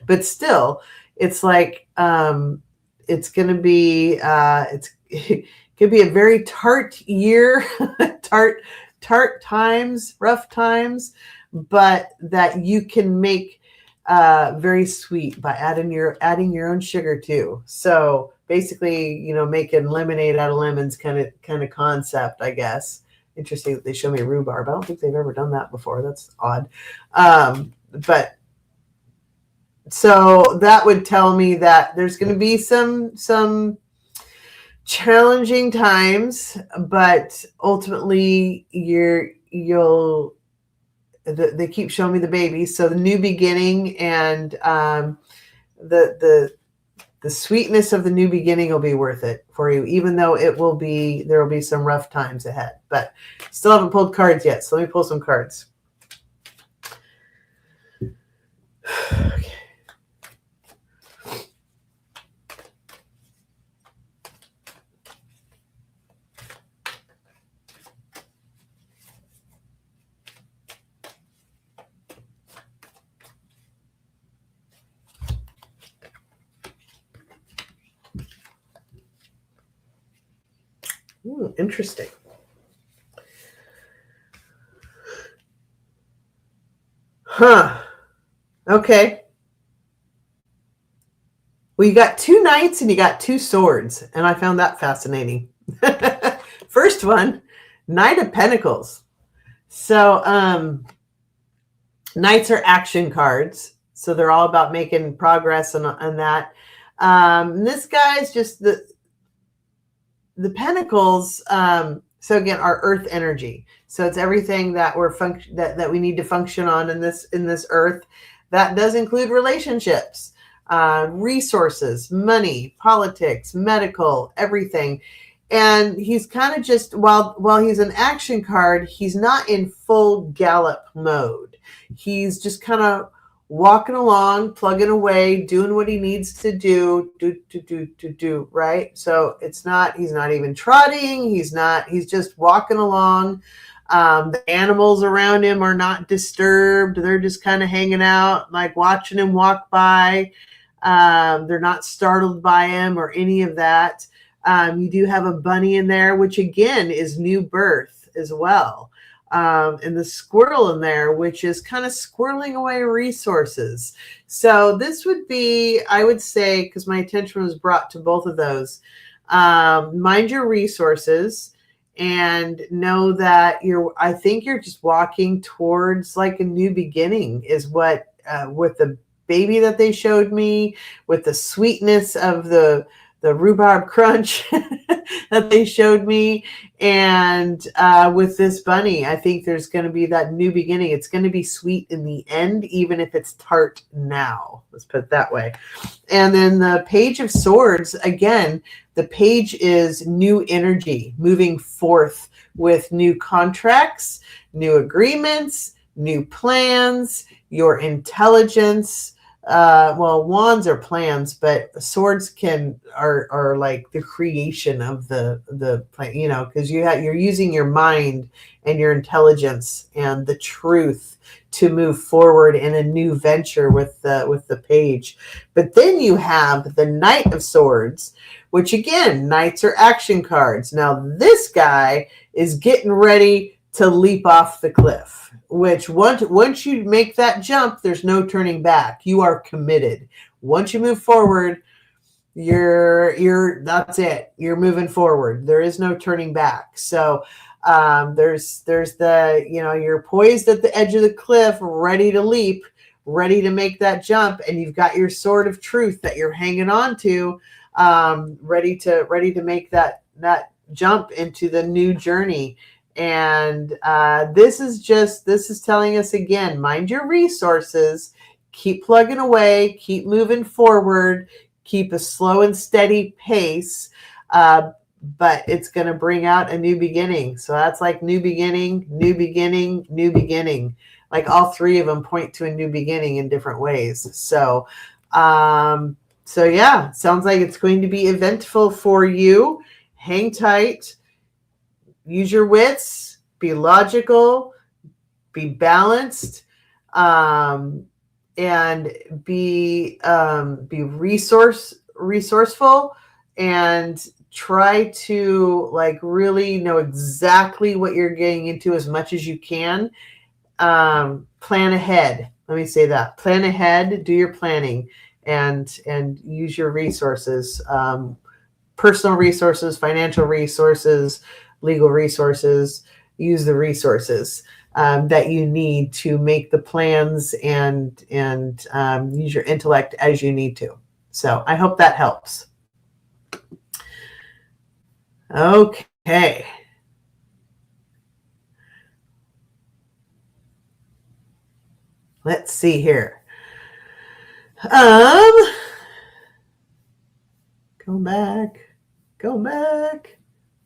but still, it's like it's going to be it could be a very tart year, tart times, rough times, but that you can make very sweet by adding your own sugar too. So basically, making lemonade out of lemons kind of concept, I guess. Interesting that they show me rhubarb. I don't think they've ever done that before. That's odd. But so that would tell me that there's going to be some challenging times, but ultimately they keep showing me the baby. So the new beginning and the sweetness of the new beginning will be worth it for you, even though there will be some rough times ahead. But still haven't pulled cards yet. So let me pull some cards. Okay. Interesting. Huh. Okay. Well, you got 2 knights and you got 2 swords, and I found that fascinating. First one, Knight of Pentacles. So knights are action cards, so they're all about making progress on that. This guy's just the pentacles. So again, our earth energy. So it's everything that that we need to function on in this earth. That does include relationships, resources, money, politics, medical, everything. And he's kind of just, while he's an action card, he's not in full gallop mode. He's just kind of walking along, plugging away, doing what he needs to do, right? So he's not even trotting. He's just walking along. The animals around him are not disturbed. They're just kind of hanging out, like watching him walk by. They're not startled by him or any of that. You do have a bunny in there, which again is new birth as well. and the squirrel in there, which is kind of squirreling away resources. So this would be, I would say, because my attention was brought to both of those, mind your resources and know that I think you're just walking towards like a new beginning is what, with the baby that they showed me, with the sweetness of the rhubarb crunch that they showed me, and with this bunny, I think there's going to be that new beginning. It's going to be sweet in the end, even if it's tart now. Let's put it that way. And then the Page of Swords, again, the page is new energy, moving forth with new contracts, new agreements, new plans, your intelligence. Well, wands are plans, but swords are like the creation of the plan, you know, because you're using your mind and your intelligence and the truth to move forward in a new venture with the page. But then you have the Knight of Swords, which again, knights are action cards. Now this guy is getting ready to leap off the cliff, which once you make that jump, there's no turning back. You are committed. Once you move forward, that's it. You're moving forward. There is no turning back. So there's the, you know, you're poised at the edge of the cliff, ready to leap, ready to make that jump, and you've got your sword of truth that you're hanging on to, ready to make that jump into the new journey. And this is telling us again, mind your resources, keep plugging away, keep moving forward, keep a slow and steady pace, but it's going to bring out a new beginning. So that's like new beginning, new beginning, new beginning. Like all three of them point to a new beginning in different ways. So yeah, sounds like it's going to be eventful for you. Hang tight. Use your wits, be logical, be balanced, and be resourceful, and try to like really know exactly what you're getting into as much as you can. Plan ahead. Let me say that. Plan ahead, do your planning, and use your resources, personal resources, financial resources, legal resources. Use the resources that you need to make the plans, and use your intellect as you need to. So I hope that helps. Okay. Let's see here. Go back.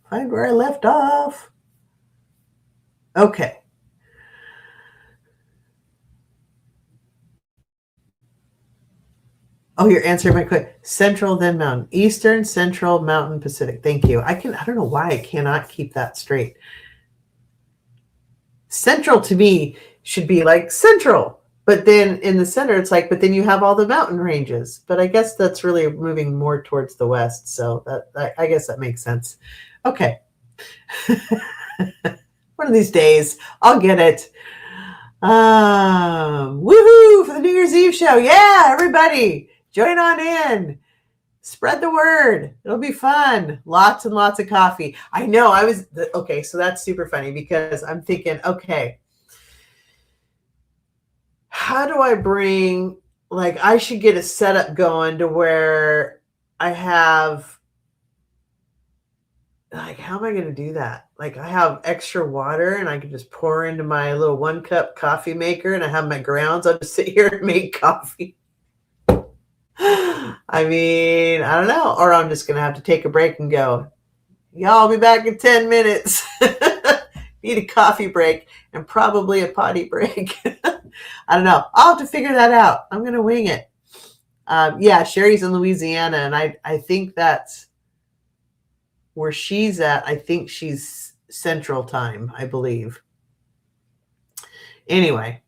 Find where I left off. Okay. Oh, you're answering my question. Central, then Mountain. Eastern, Central, Mountain, Pacific. Thank you. I don't know why I cannot keep that straight. Central to me should be like central, but then in the center, it's like, but then you have all the mountain ranges. But I guess that's really moving more towards the west. So that I guess that makes sense. Okay. One of these days, I'll get it. Woohoo for the New Year's Eve show. Yeah, everybody, join on in. Spread the word. It'll be fun. Lots and lots of coffee. I know okay, so that's super funny because I'm thinking, okay, how do I bring, like, I should get a setup going to where I have, like, how am I going to do that? Like, I have extra water and I can just pour into my little 1-cup coffee maker, and I have my grounds. I'll just sit here and make coffee. I mean, I don't know. Or I'm just going to have to take a break and go, y'all, I'll be back in 10 minutes. Need a coffee break and probably a potty break. I don't know. I'll have to figure that out. I'm going to wing it. Yeah, Sherry's in Louisiana, and I think that's where she's at. I think she's Central Time, I believe. Anyway.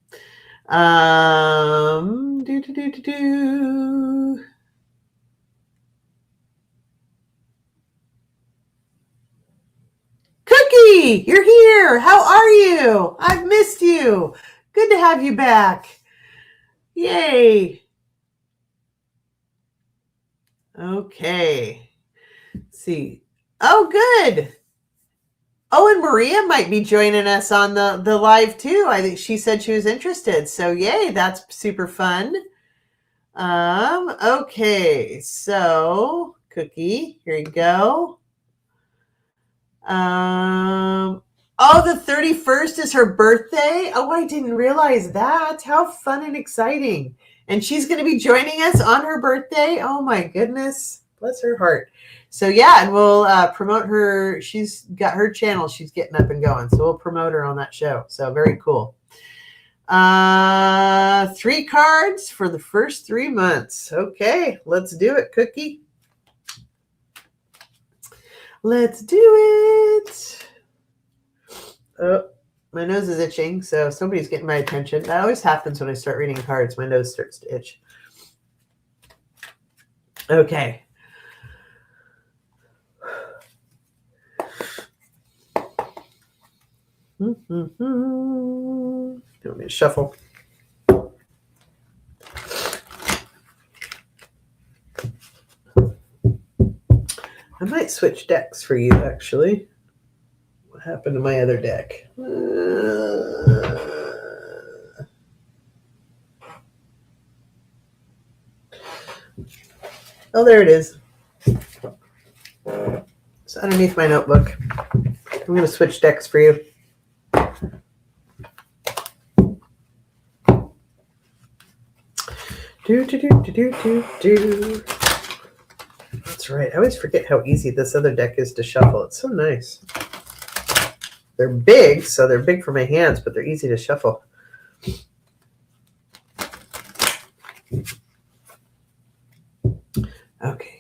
Cookie, Cookie, you're here. How are you? I've missed you. Good to have you back. Yay. Okay. Let's see. Oh, good. Oh, and Maria might be joining us on the live too. I think she said she was interested. So yay, that's super fun. Okay, so Cookie, here you go. Oh, the 31st is her birthday. Oh, I didn't realize that. How fun and exciting. And she's going to be joining us on her birthday. Oh my goodness. Bless her heart. So yeah, and we'll promote her. She's got her channel. She's getting up and going. So we'll promote her on that show. So very cool. 3 cards for the first 3 months. Okay, let's do it, Cookie. Let's do it. Oh, my nose is itching, so somebody's getting my attention. That always happens when I start reading cards. My nose starts to itch. Okay. You want me to shuffle? I might switch decks for you, actually. What happened to my other deck? Oh, there it is. It's underneath my notebook. I'm going to switch decks for you. Do. That's right. I always forget how easy this other deck is to shuffle. It's so nice. They're big, so they're big for my hands, but they're easy to shuffle. Okay.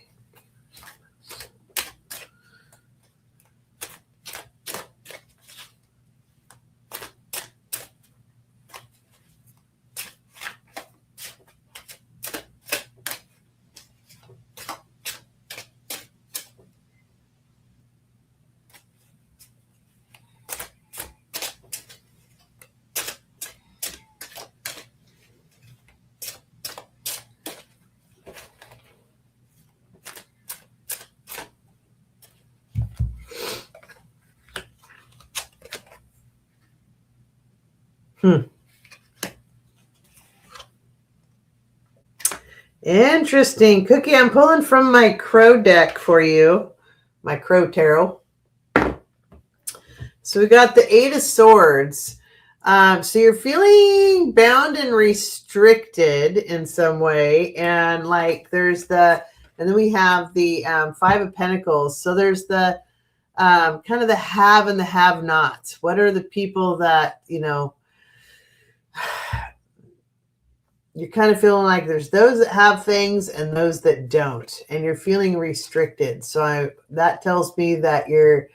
Interesting. Cookie, I'm pulling from my Crow deck for you. My Crow Tarot. So we got the 8 of Swords. So you're feeling bound and restricted in some way. And like there's and then we have the 5 of Pentacles. So there's the kind of the have and the have nots. What are the people that, you're kind of feeling like there's those that have things and those that don't, and you're feeling restricted. So that tells me that you're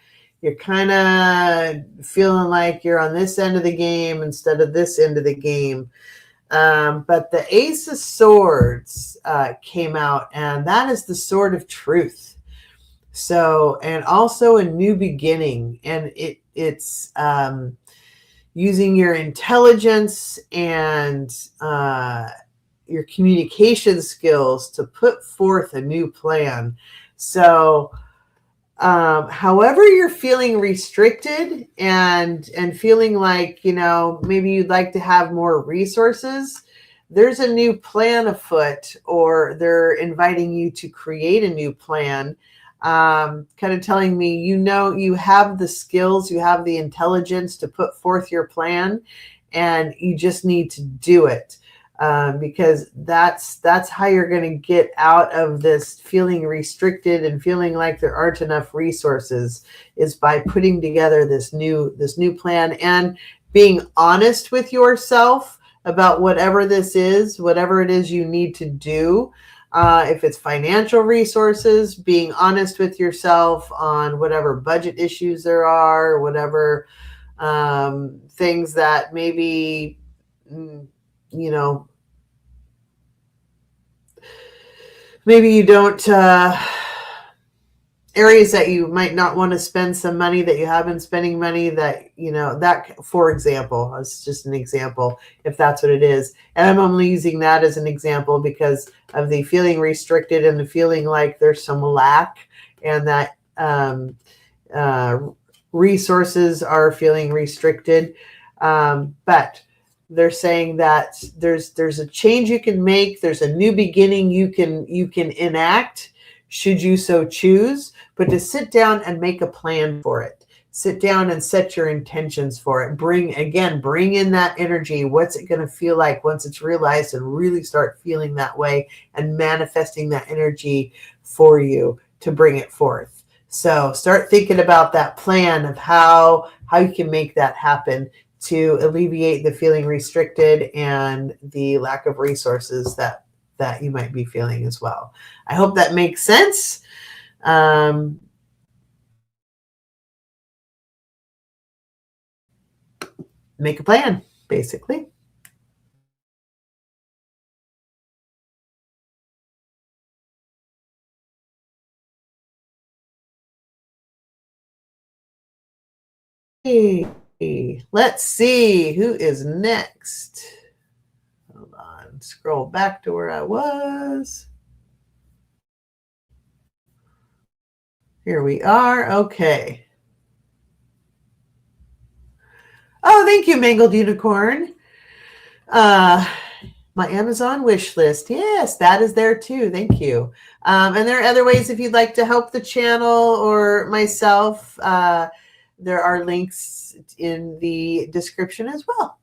kind of feeling like you're on this end of the game instead of this end of the game. But the Ace of Swords came out, and that is the sword of truth. So, and also a new beginning, and it's using your intelligence and your communication skills to put forth a new plan. So however you're feeling restricted and feeling like, maybe you'd like to have more resources, there's a new plan afoot, or they're inviting you to create a new plan. Kind of telling me, you have the skills, you have the intelligence to put forth your plan, and you just need to do it. Because that's how you're going to get out of this feeling restricted and feeling like there aren't enough resources, is by putting together this new plan and being honest with yourself about whatever it is you need to do. If it's financial resources, being honest with yourself on whatever budget issues there are, whatever things that maybe, maybe you don't areas that you might not want to spend some money that you have been spending money that, that, for example, it's just an example, if that's what it is. And I'm only using that as an example because of the feeling restricted and the feeling like there's some lack and that resources are feeling restricted. But they're saying that there's a change you can make. There's a new beginning you can enact should you so choose, but to sit down and make a plan for it. Sit down and set your intentions for it. Bring in that energy. What's it going to feel like once it's realized, and really start feeling that way and manifesting that energy for you to bring it forth. So start thinking about that plan of how you can make that happen to alleviate the feeling restricted and the lack of resources that you might be feeling as well. I hope that makes sense. Make a plan, basically. Hey, let's see who is next. Hold on, scroll back to where I was. Here we are. Okay. Oh, thank you, Mangled Unicorn. My Amazon wish list. Yes, that is there too. Thank you. And there are other ways if you'd like to help the channel or myself. There are links in the description as well.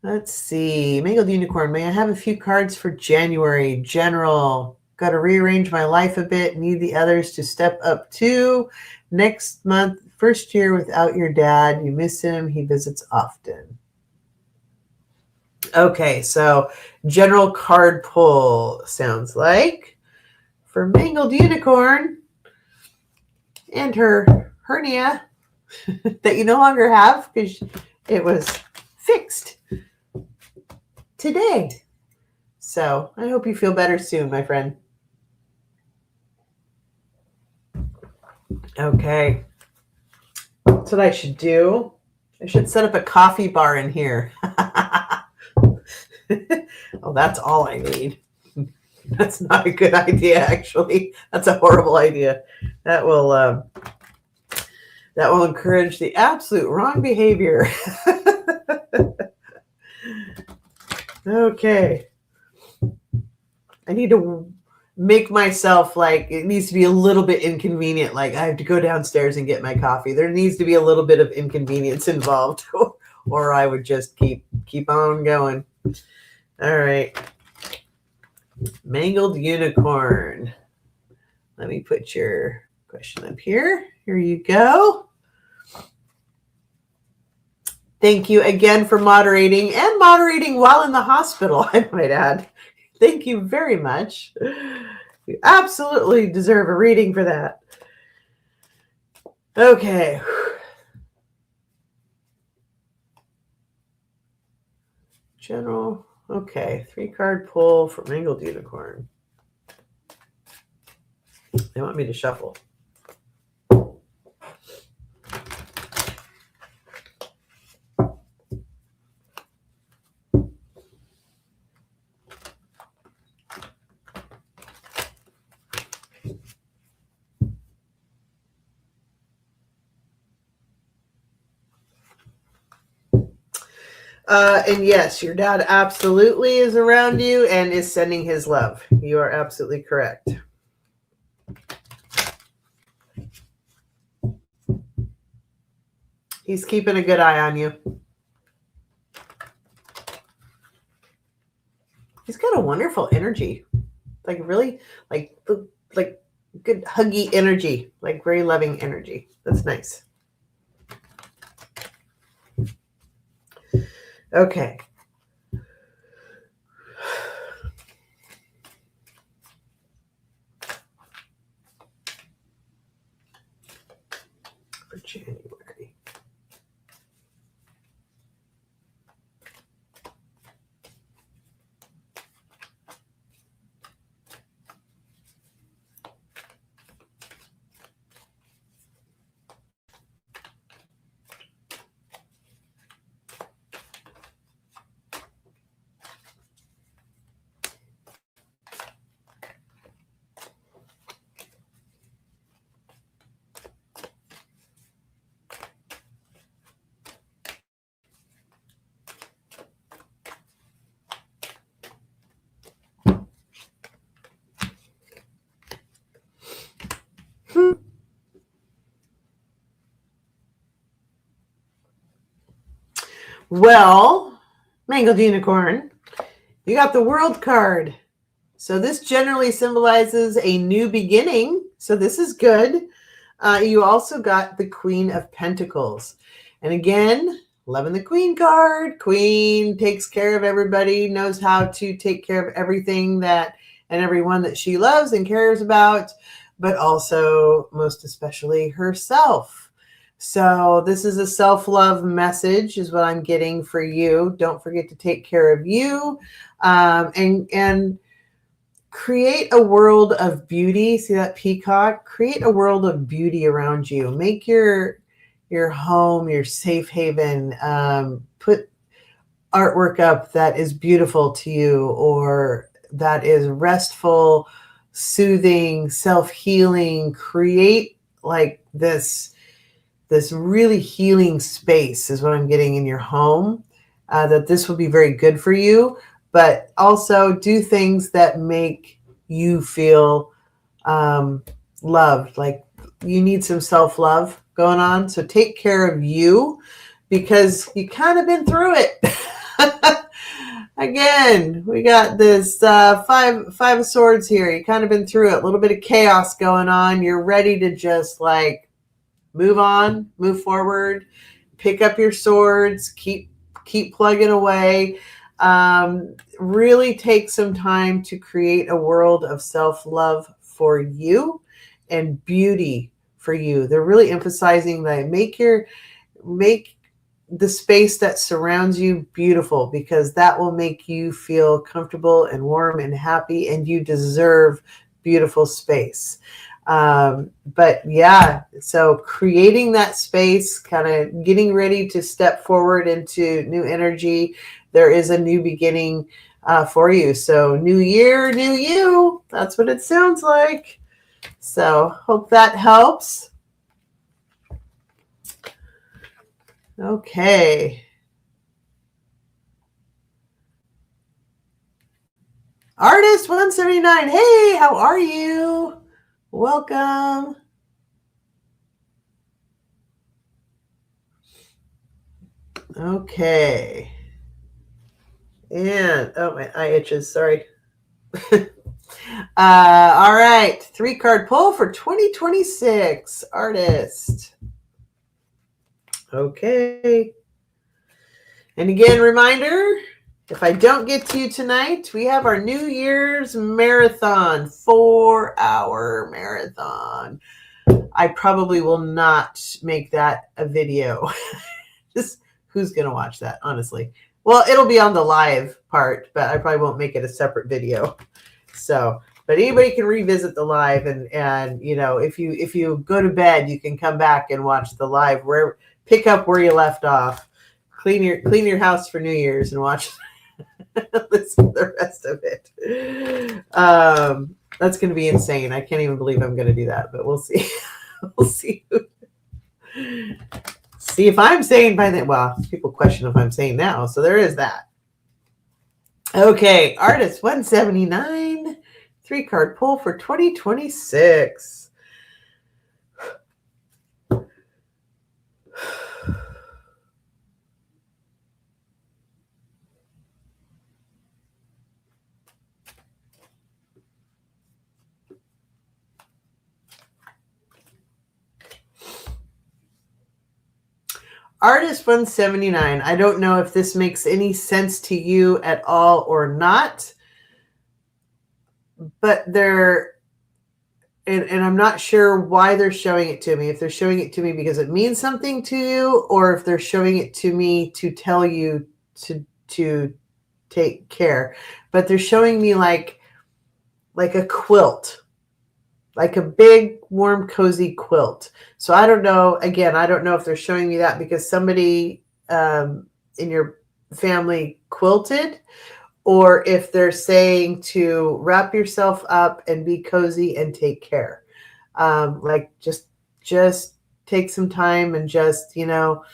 Let's see. Mangled Unicorn. May I have a few cards for January? General. Got to rearrange my life a bit. Need the others to step up too. Next month, first year without your dad. You miss him. He visits often. Okay, so general card pull sounds like for Mangled Unicorn and her hernia that you no longer have because it was fixed today. So I hope you feel better soon, my friend. Okay, that's what I should do. I should set up a coffee bar in here. Oh, that's all I need. That's not a good idea, actually. That's a horrible idea. That will encourage the absolute wrong behavior. Okay. I need to make myself like it needs to be a little bit inconvenient. Like I have to go downstairs and get my coffee. There needs to be a little bit of inconvenience involved, or I would just keep on going. All right. Mangled Unicorn. Let me put your question up here. Here you go. Thank you again for moderating and moderating while in the hospital, I might add. Thank you very much. You absolutely deserve a reading for that. Okay. General. Okay. 3-card pull for Mangled Unicorn. They want me to shuffle. And yes, your dad absolutely is around you and is sending his love. You are absolutely correct. He's keeping a good eye on you. He's got a wonderful energy. Like really, like good huggy energy, like very loving energy. That's nice. Okay. For January. Well, Mangled Unicorn, you got the World card. So this generally symbolizes a new beginning. So this is good. You also got the Queen of Pentacles. And again, loving the Queen card. Queen takes care of everybody, knows how to take care of everything that and everyone that she loves and cares about, but also most especially herself. So this is a self-love message is what I'm getting for you. Don't forget to take care of you, and create a world of beauty. See that peacock? Create a world of beauty around you. Make your home your safe haven. Put artwork up that is beautiful to you, or that is restful, soothing, self-healing. Create like this really healing space is what I'm getting in your home. That this will be very good for you, but also do things that make you feel loved. Like you need some self-love going on. So take care of you because you kind of been through it. Again, we got this five of swords here. You kind of been through it. A little bit of chaos going on. You're ready to just like move on, move forward, pick up your swords, keep plugging away. Really take some time to create a world of self-love for you and beauty for you. They're really emphasizing that make the space that surrounds you beautiful, because that will make you feel comfortable and warm and happy, and you deserve beautiful space. But yeah, so creating that space, kind of getting ready to step forward into new energy. There is a new beginning for you. So new year, new you. That's what it sounds like. So hope that helps. Okay. Artist 179. Hey, how are you? Welcome. Okay. And oh, my eye itches. Sorry. All right. 3-card pull for 2026. Artist. Okay. And again, reminder, if I don't get to you tonight, we have our New Year's marathon, 4-hour marathon. I probably will not make that a video. Just who's going to watch that, honestly? Well, it'll be on the live part, but I probably won't make it a separate video. So, but anybody can revisit the live, and you know, if you go to bed, you can come back and watch the live, where pick up where you left off. Clean your house for New Year's and watch listen to the rest of it. That's going to be insane. I can't even believe I'm going to do that, but we'll see. We'll see. See if I'm sane by then. Well, people question if I'm sane now, so there is that. Okay, Artist 179, 3-card pull for 2026. Artist 179. I don't know if this makes any sense to you at all or not, but and I'm not sure why they're showing it to me. If they're showing it to me because it means something to you, or if they're showing it to me to tell you to take care. But they're showing me like a quilt. Like a big, warm, cozy quilt. So I don't know. Again, I don't know if they're showing me that because somebody in your family quilted, or if they're saying to wrap yourself up and be cozy and take care. Like just take some time and just, you know,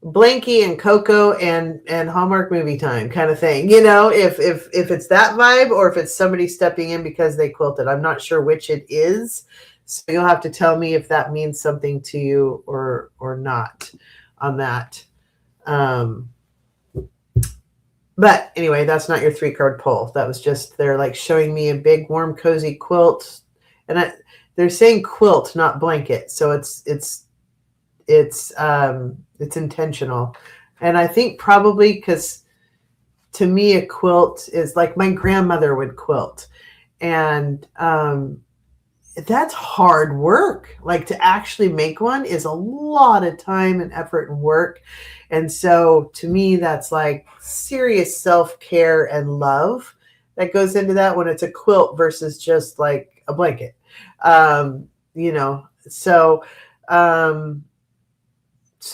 Blanky and Coco and Hallmark movie time kind of thing, you know, if it's that vibe, or if it's somebody stepping in because they quilted. I'm not sure which it is, so you'll have to tell me if that means something to you or not on that. But anyway, that's not your 3-card pull. That was just, they're like showing me a big warm cozy quilt, and they're saying quilt, not blanket. So it's intentional. And I think probably because to me a quilt is like my grandmother would quilt, and that's hard work. Like to actually make one is a lot of time and effort and work. And so to me, that's like serious self-care and love that goes into that when it's a quilt versus just like a blanket. You know, so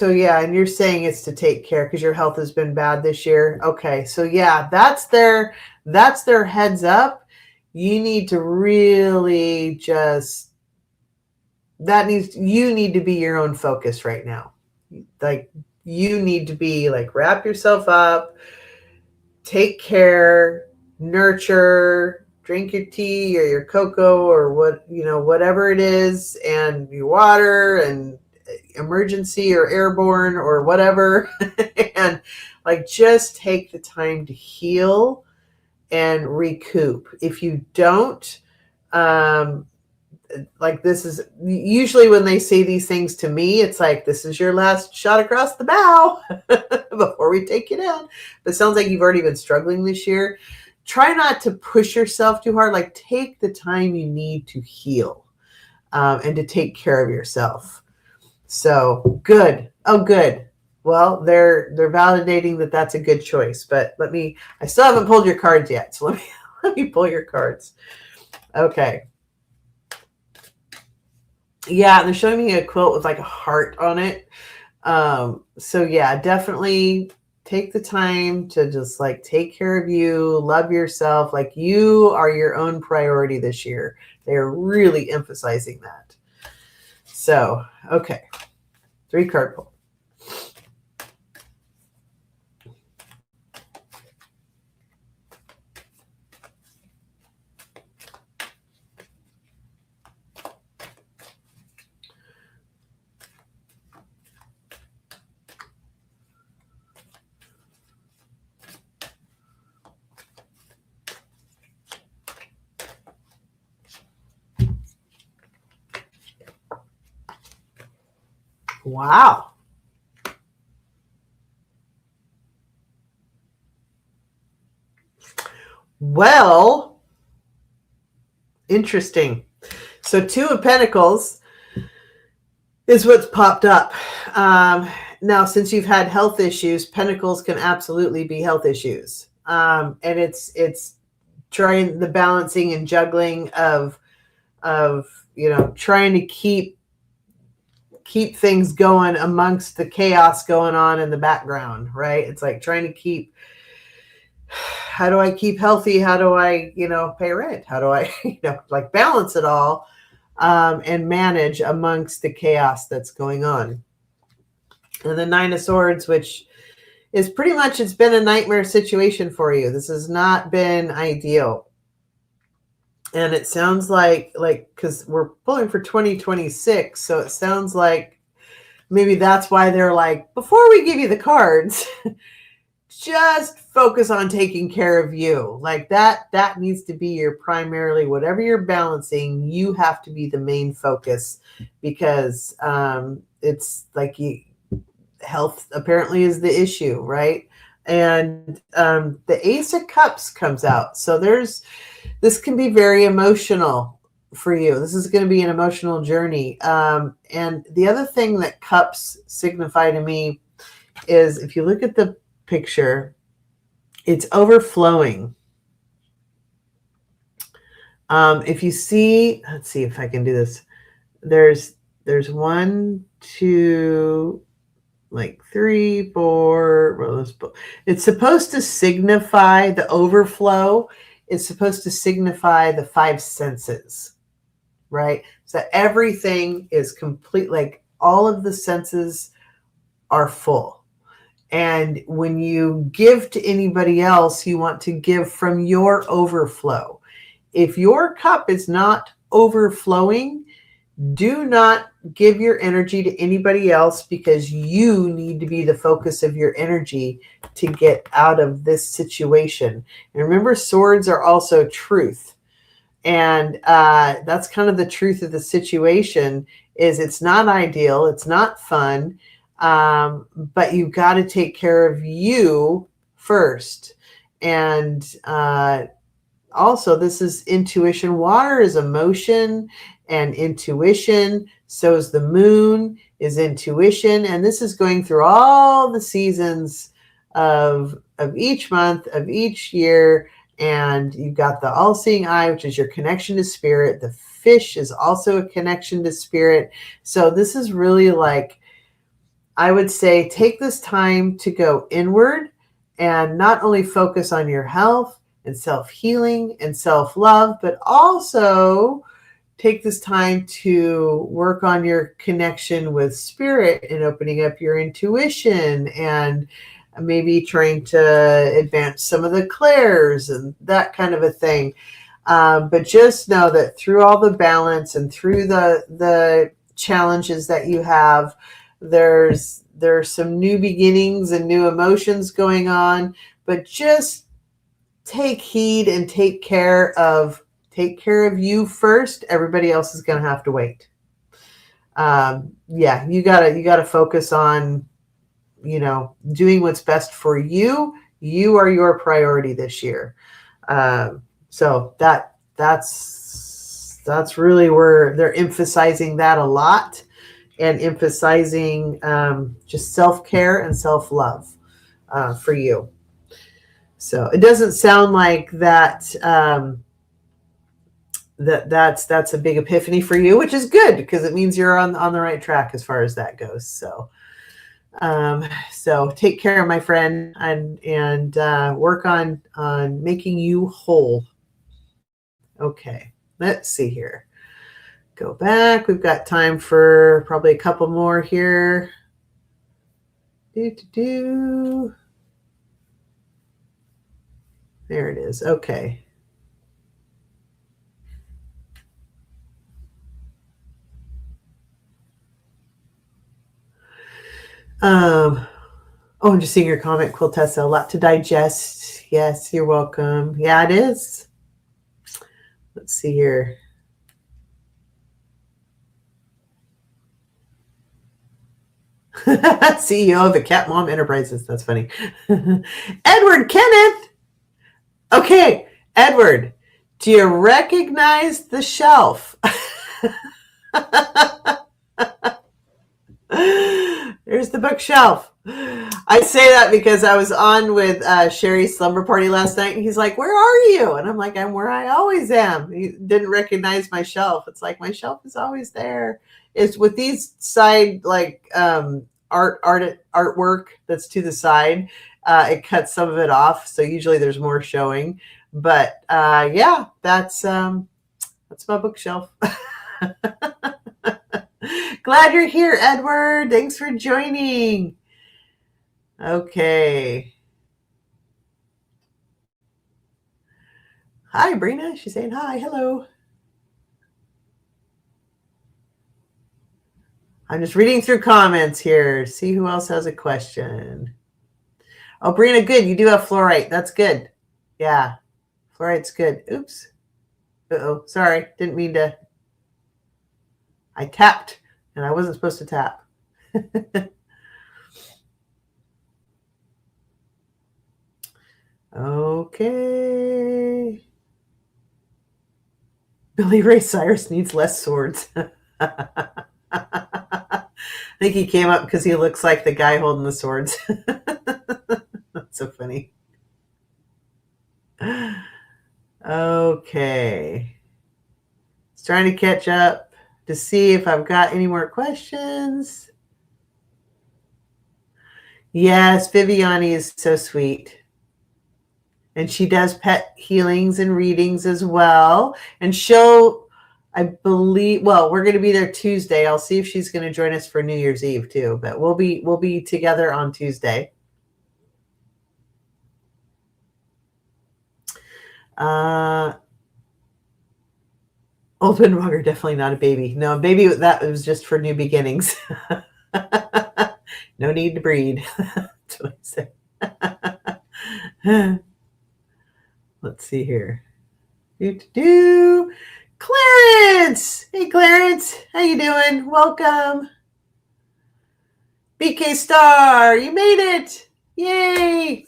yeah, and you're saying it's to take care because your health has been bad this year. Okay, so yeah, that's their heads up. You need to really just you need to be your own focus right now. Like you need to be like, wrap yourself up, take care, nurture, drink your tea or your cocoa or whatever it is, and your water and emergency or airborne or whatever. And like just take the time to heal and recoup. If you don't, like, this is usually when they say these things to me, it's like, this is your last shot across the bow before we take you down. But it sounds like you've already been struggling this year. Try not to push yourself too hard. Like, take the time you need to heal and to take care of yourself. So good. Oh, good. Well, they're validating that that's a good choice. But I still haven't pulled your cards yet. So let me pull your cards. Okay. Yeah, they're showing me a quilt with like a heart on it. So yeah, definitely take the time to just like take care of you, love yourself. Like, you are your own priority this year. They are really emphasizing that. So, okay. 3-card pull. Wow. Well, interesting. So 2 of Pentacles is what's popped up. Now, since you've had health issues, Pentacles can absolutely be health issues. And it's trying the balancing and juggling of trying to keep things going amongst the chaos going on in the background, right? It's like trying to keep, how do I keep healthy? How do I, pay rent? How do I, like balance it all and manage amongst the chaos that's going on? And the 9 of Swords, which is pretty much, it's been a nightmare situation for you. This has not been ideal. And it sounds like, because we're pulling for 2026, so it sounds like maybe that's why they're like, before we give you the cards, just focus on taking care of you. Like that needs to be your primarily, whatever you're balancing, you have to be the main focus, because it's like health apparently is the issue, right? And the Ace of Cups comes out. So this can be very emotional for you. This is going to be an emotional journey. And the other thing that cups signify to me is, if you look at the picture, it's overflowing. If you see, let's see if I can do this. There's 1, 2, like 3, 4. Well, it's supposed to signify the overflow. It's supposed to signify the 5 senses, right? So everything is complete, like all of the senses are full. And when you give to anybody else, you want to give from your overflow. If your cup is not overflowing, Do not give your energy to anybody else, because you need to be the focus of your energy to get out of this situation. And remember, swords are also truth. And that's kind of the truth of the situation, is it's not ideal. It's not fun. But you've got to take care of you first. And also, this is intuition. Water is emotion and intuition. So is the moon, is intuition. And this is going through all the seasons of each month, of each year. And you've got the all-seeing eye, which is your connection to spirit. The fish is also a connection to spirit. So this is really like, I would say, take this time to go inward and not only focus on your health and self-healing and self-love, but also take this time to work on your connection with spirit and opening up your intuition, and maybe trying to advance some of the clairs and that kind of a thing. But just know that through all the balance and through the challenges that you have, there's some new beginnings and new emotions going on. But just take heed and take care of you first. Everybody else is going to have to wait. You gotta focus on, doing what's best for you. You are your priority this year. So that's really where they're emphasizing that a lot, and emphasizing just self-care and self-love for you. So it doesn't sound like that. That's a big epiphany for you, which is good, because it means you're on the right track as far as that goes. So take care, my friend, and work on making you whole. Okay, let's see here. Go back. We've got time for probably a couple more here. There it is. Okay. I'm just seeing your comment, Quiltessa. A lot to digest. Yes, you're welcome. Yeah, it is. Let's see here. CEO of the Cat Mom Enterprises. That's funny. Edward Kenneth. Okay, Edward, do you recognize the shelf? There's the bookshelf. I say that because I was on with Sherry's slumber party last night, and he's like, "Where are you?" And I'm like, "I'm where I always am." He didn't recognize my shelf. It's like, my shelf is always there. It's with these side, like artwork that's to the side. It cuts some of it off, so usually there's more showing. But yeah, that's my bookshelf. Glad you're here, Edward. Thanks for joining. Okay. Hi, Brina. She's saying hi. Hello. I'm just reading through comments here. See who else has a question. Oh, Brina, good. You do have fluorite. That's good. Yeah. Fluorite's good. Oops. Uh-oh. Sorry. Didn't mean to. I tapped, and I wasn't supposed to tap. Okay. Billy Ray Cyrus needs less swords. I think he came up because he looks like the guy holding the swords. That's so funny. Okay. Just trying to catch up to see if I've got any more questions. Yes, Viviani is so sweet. And she does pet healings and readings as well. And I believe, well, we're going to be there Tuesday. I'll see if she's going to join us for New Year's Eve too, but we'll be together on Tuesday. Open rugger, definitely not a baby. No, a baby, that was just for new beginnings. No need to breed. That's what I say. Let's see here. Clarence! Hey, Clarence. How you doing? Welcome. BK Star, you made it. Yay.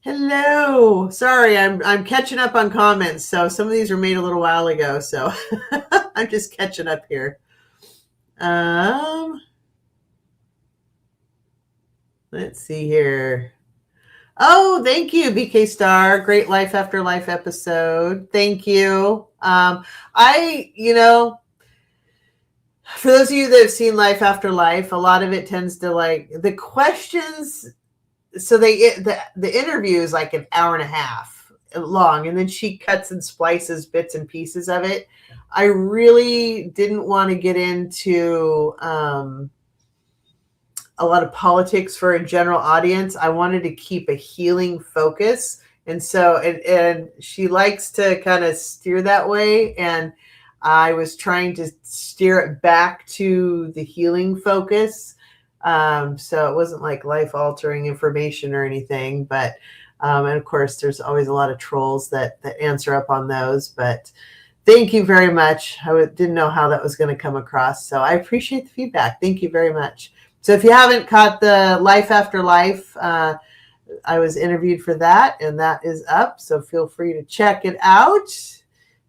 Hello. Sorry, I'm catching up on comments. So some of these were made a little while ago. So I'm just catching up here. Let's see here. Oh, thank you, BK Star. Great Life After Life episode. Thank you. For those of you that have seen Life After Life, a lot of it tends to like the questions. So the interview is like an hour and a half long, and then she cuts and splices bits and pieces of it. I really didn't want to get into a lot of politics for a general audience. I wanted to keep a healing focus. And so, and she likes to kind of steer that way. And I was trying to steer it back to the healing focus. So it wasn't like life altering information or anything, but, and of course there's always a lot of trolls that answer up on those, but thank you very much. I didn't know how that was going to come across. So I appreciate the feedback. Thank you very much. So if you haven't caught the Life After Life, I was interviewed for that, and that is up. So feel free to check it out.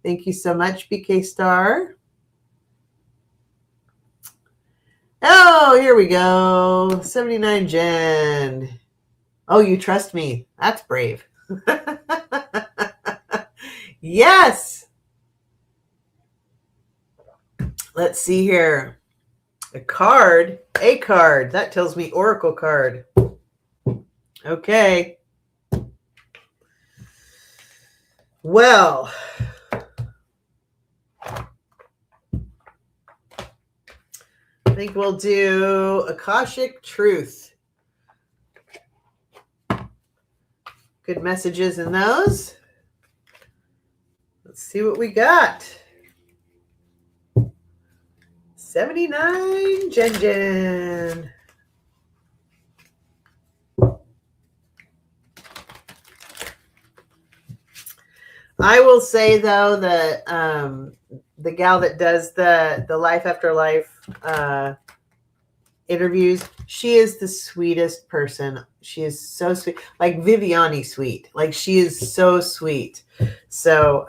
Thank you so much, BK Star. Oh, here we go. 79 Jen. Oh, you trust me. That's brave. Yes. Let's see here. A card. That tells me Oracle card. Okay. Well, I think we'll do Akashic Truth. Good messages in those. Let's see what we got. 79 Jen. I will say though that the gal that does the Life After Life interviews, she is the sweetest person. She is so sweet, like Viviani sweet. Like she is so sweet. So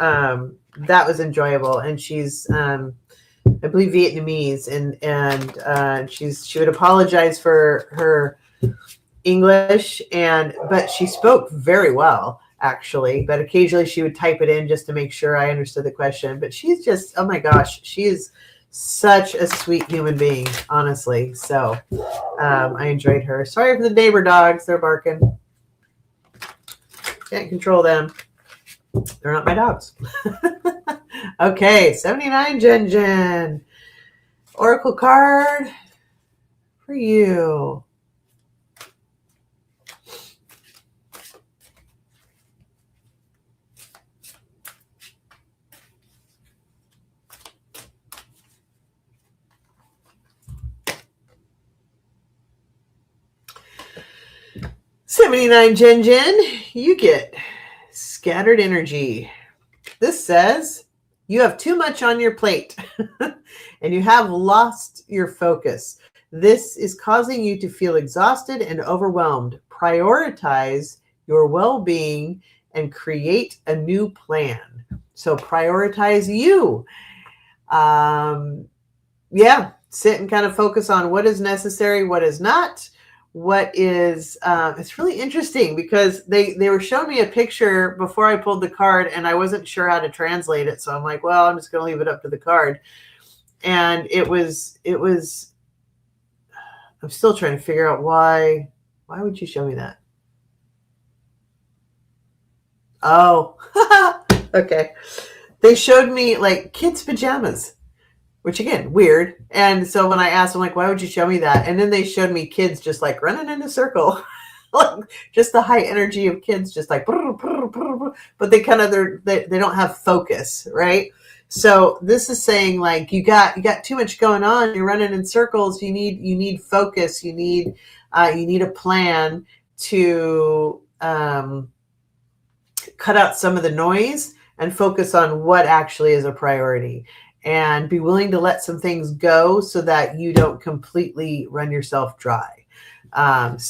that was enjoyable, and she's I believe Vietnamese, and she would apologize for her English, but she spoke very well actually. But occasionally she would type it in just to make sure I understood the question. But she's just, oh my gosh, she is such a sweet human being, honestly. So I enjoyed her. Sorry for the neighbor dogs; they're barking. Can't control them. They're not my dogs. Okay, 79 Jen. Oracle card for you. $79 Jen. You get scattered energy. This says you have too much on your plate and you have lost your focus. This is causing you to feel exhausted and overwhelmed. Prioritize your well-being and create a new plan. So prioritize you. Sit and kind of focus on what is necessary, what is not. What is it's really interesting because they were showing me a picture before I pulled the card, and I wasn't sure how to translate it, so I'm like, well, I'm just going to leave it up to the card. And it was I'm still trying to figure out why would you show me that? Oh. Okay, they showed me like kids pajamas, which again, weird. And so when I asked them, like, why would you show me that? And then they showed me kids just like running in a circle, like just the high energy of kids, just like, but they kind of, they don't have focus, right? So this is saying like you got too much going on. You're running in circles. You need focus. You need a plan to cut out some of the noise and focus on what actually is a priority, and be willing to let some things go so that you don't completely run yourself dry. Don't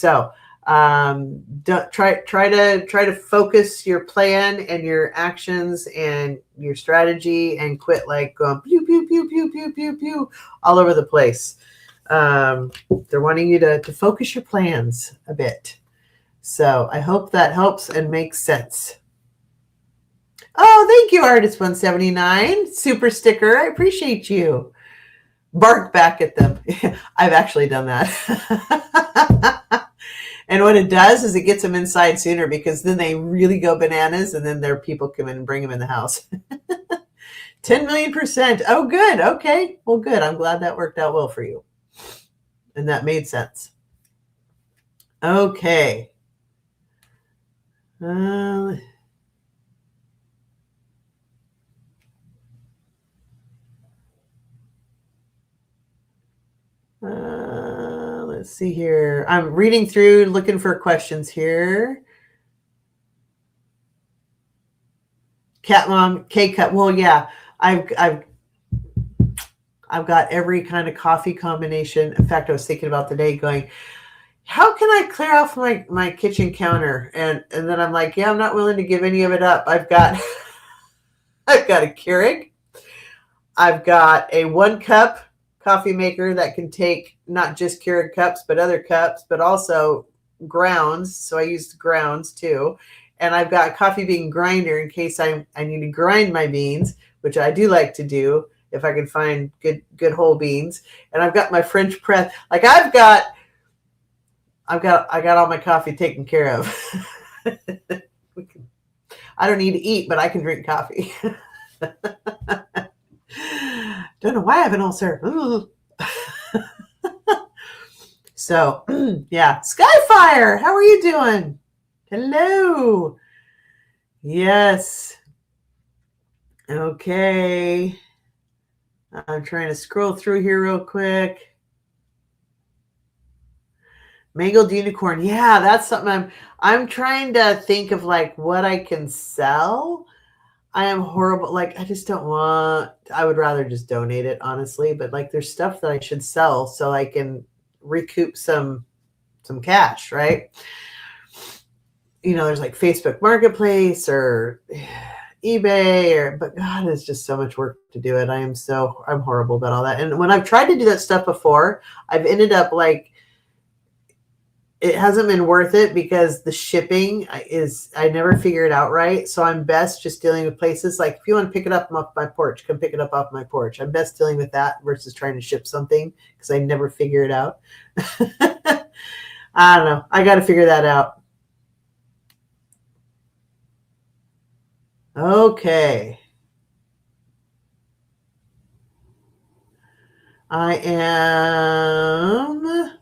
try to focus your plan and your actions and your strategy, and quit like going pew pew pew pew pew pew pew all over the place. They're wanting you to focus your plans a bit. So I hope that helps and makes sense. Oh, thank you, Artist 179. Super sticker. I appreciate you. Bark back at them. I've actually done that. And what it does is it gets them inside sooner, because then they really go bananas, and then their people come in and bring them in the house. 10 million%. Oh, good. Okay. Well, good. I'm glad that worked out well for you. And that made sense. Okay. Let's see here. I'm reading through, looking for questions here. Cat Mom, K-Cup. Well, yeah, I've got every kind of coffee combination. In fact, I was thinking about today going, how can I clear off my kitchen counter? And then I'm like, yeah, I'm not willing to give any of it up. I've got a Keurig. I've got a 1-cup coffee maker that can take not just Keurig cups, but other cups, but also grounds. So I used grounds too. And I've got a coffee bean grinder in case I need to grind my beans, which I do like to do if I can find good whole beans. And I've got my French press. Like I got all my coffee taken care of. I don't need to eat, but I can drink coffee. Don't know why I have an ulcer. So, yeah. Skyfire, how are you doing? Hello. Yes. Okay. I'm trying to scroll through here real quick. Mangled unicorn. Yeah, that's something I'm trying to think of, like what I can sell. I am horrible. Like, I just don't want, I would rather just donate it, honestly. But like, there's stuff that I should sell so I can recoup some cash, right? You know, there's like Facebook Marketplace or eBay, but God, it's just so much work to do it. I'm horrible about all that. And when I've tried to do that stuff before, I've ended up like, it hasn't been worth it because the shipping I never figure it out right. So I'm best just dealing with places like, if you want to pick it up off my porch, come pick it up off my porch. I'm best dealing with that versus trying to ship something because I never figure it out. I don't know. I got to figure that out. Okay. I am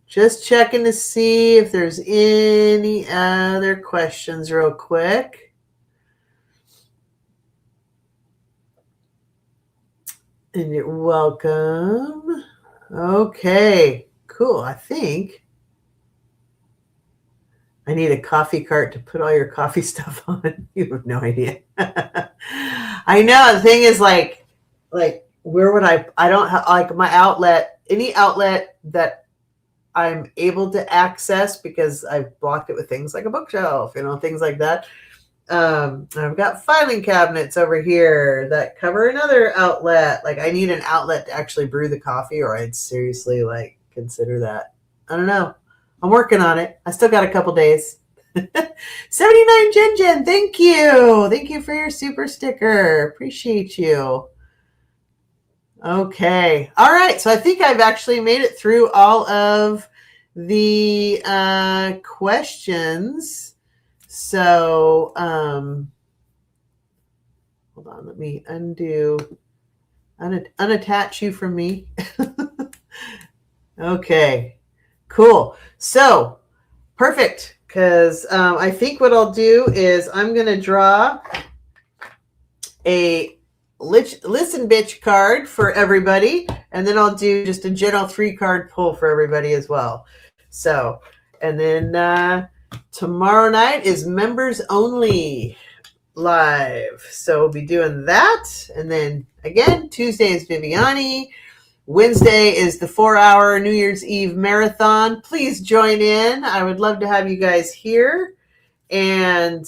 just checking to see if there's any other questions real quick. And you're welcome. Okay, cool. I think I need a coffee cart to put all your coffee stuff on. You have no idea. I know. The thing is like where would I don't have like my outlet, any outlet that I'm able to access because I've blocked it with things like a bookshelf, you know, things like that. I've got filing cabinets over here that cover another outlet. Like I need an outlet to actually brew the coffee, or I'd seriously like consider that. I don't know. I'm working on it. I still got a couple days. 79 Jen, thank you. Thank you for your super sticker. Appreciate you. Okay. All right. So I think I've actually made it through all of the questions. So hold on. Let me unattach you from me. Okay. Cool. So perfect. Because I think what I'll do is I'm going to draw a listen bitch card for everybody, and then I'll do just a general 3-card pull for everybody as well. So, and then tomorrow night is members only live. So we'll be doing that. And then again, Tuesday is Viviani. Wednesday is the 4-hour New Year's Eve marathon. Please join in. I would love to have you guys here. And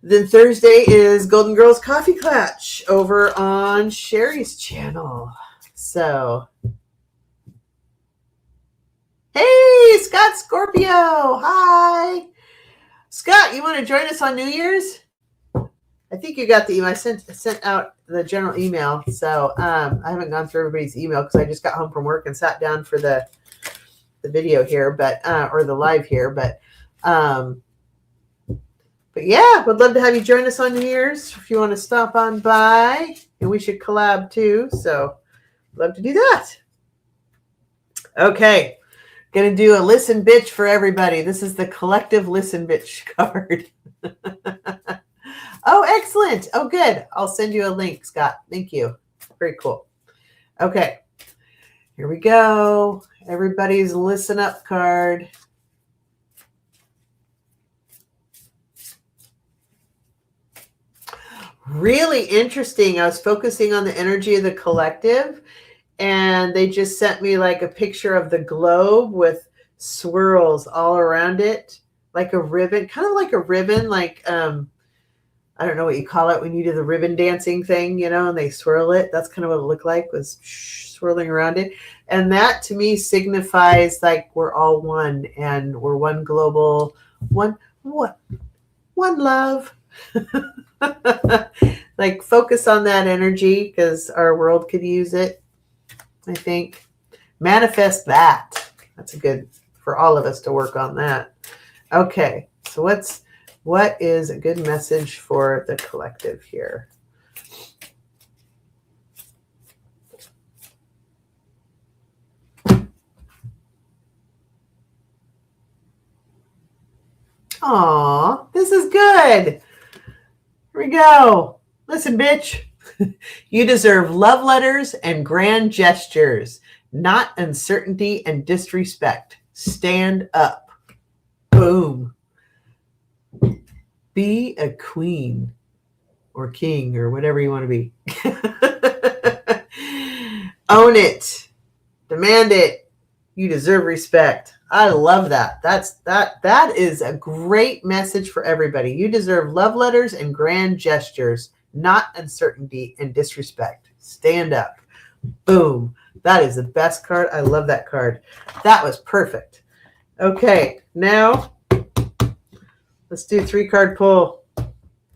then Thursday is Golden Girls Coffee Clutch over on Sherry's channel. So, hey, Scott Scorpio. Hi. Scott, you want to join us on New Year's? I think you got the email. I sent out the general email. So I haven't gone through everybody's email because I just got home from work and sat down for the video here, but or the live here. But yeah, would love to have you join us on New Year's if you want to stop on by, and we should collab too. So love to do that. Okay. Going to do a listen bitch for everybody. This is the collective listen bitch card. Oh, excellent. Oh, good. I'll send you a link, Scott. Thank you. Very cool. Okay. Here we go. Everybody's listen up card. Really interesting. I was focusing on the energy of the collective, and they just sent me like a picture of the globe with swirls all around it, like a ribbon, kind of like a ribbon, like I don't know what you call it when you do the ribbon dancing thing, you know, and they swirl it. That's kind of what it looked like, was swirling around it. And that to me signifies like we're all one, and we're one global, one love. Like focus on that energy because our world could use it. I think manifest that. That's a good for all of us to work on that. Okay, so what is a good message for the collective here? Aw, this is good. Here we go. Listen, bitch. You deserve love letters and grand gestures, not uncertainty and disrespect. Stand up. Boom. Be a queen or king or whatever you want to be. Own it. Demand it. You deserve respect. I love that. That is a great message for everybody. You deserve love letters and grand gestures, not uncertainty and disrespect. Stand up. Boom. That is the best card. I love that card. That was perfect. Okay, now let's do 3-card pull.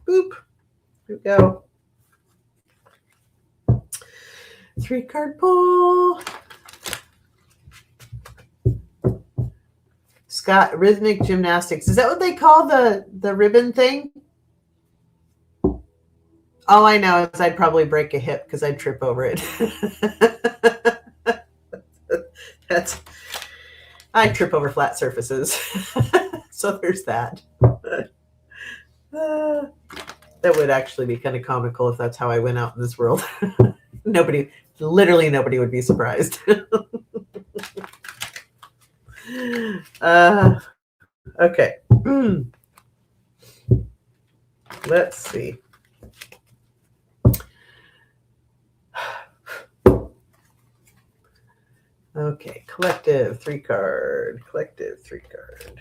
Boop. Here we go. 3-card pull. Scott, rhythmic gymnastics. Is that what they call the ribbon thing? All I know is I'd probably break a hip because I'd trip over it. I trip over flat surfaces. So there's that. That would actually be kind of comical if that's how I went out in this world. Literally nobody would be surprised. Okay. Let's see. Okay, collective 3-card. Collective 3-card.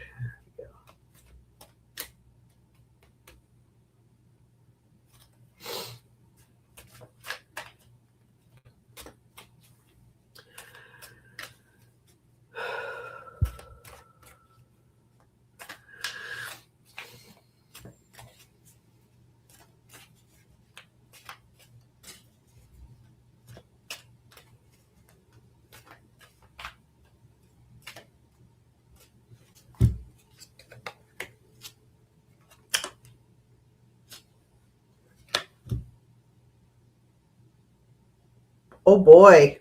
Oh boy.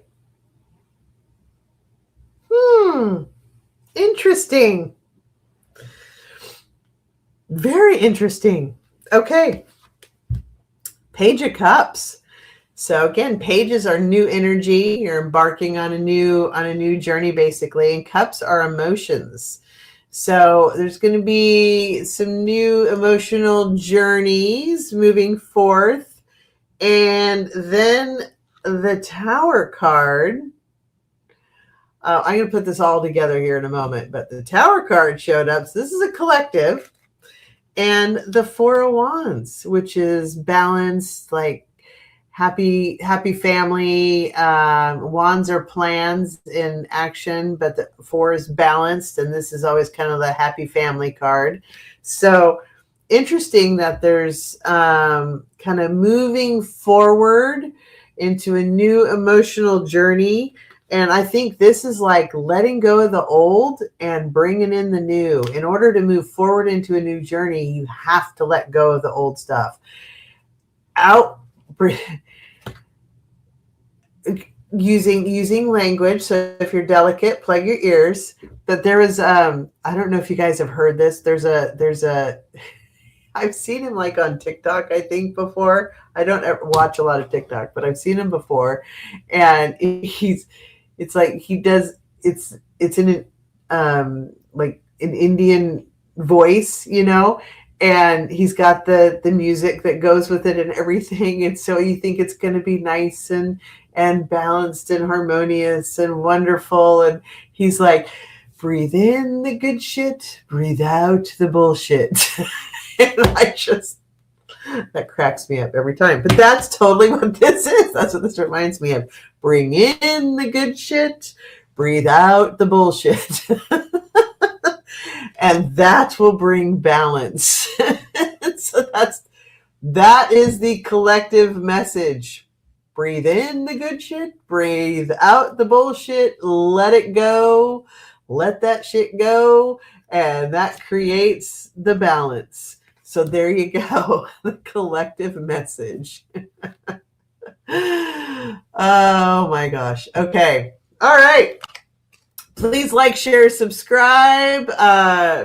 Interesting. Very interesting. Okay. Page of Cups. So again, pages are new energy. You're embarking on a new journey, basically, and cups are emotions. So there's going to be some new emotional journeys moving forth. And then the Tower card. I'm going to put this all together here in a moment, but the Tower card showed up. So this is a collective. And the Four of Wands, which is balanced, like happy family. Wands are plans in action, but the four is balanced, and this is always kind of the happy family card. So interesting that there's kind of moving forward into a new emotional journey. And I think this is like letting go of the old and bringing in the new. In order to move forward into a new journey, you have to let go of the old stuff. Using language. So if you're delicate, plug your ears. But there is, I don't know if you guys have heard this. There's a, I've seen him like on TikTok, I think, before. I don't ever watch a lot of TikTok, but I've seen him before. And it's like he does, it's in like an Indian voice, you know, and he's got the music that goes with it and everything. And so you think it's going to be nice and balanced and harmonious and wonderful. And he's like, breathe in the good shit, breathe out the bullshit. And that cracks me up every time. But that's totally what this is. That's what this reminds me of. Bring in the good shit, breathe out the bullshit. And that will bring balance. So that is the collective message. Breathe in the good shit, breathe out the bullshit, let it go, let that shit go, and that creates the balance. So there you go, the collective message. Oh my gosh. Okay. All right. Please like, share, subscribe.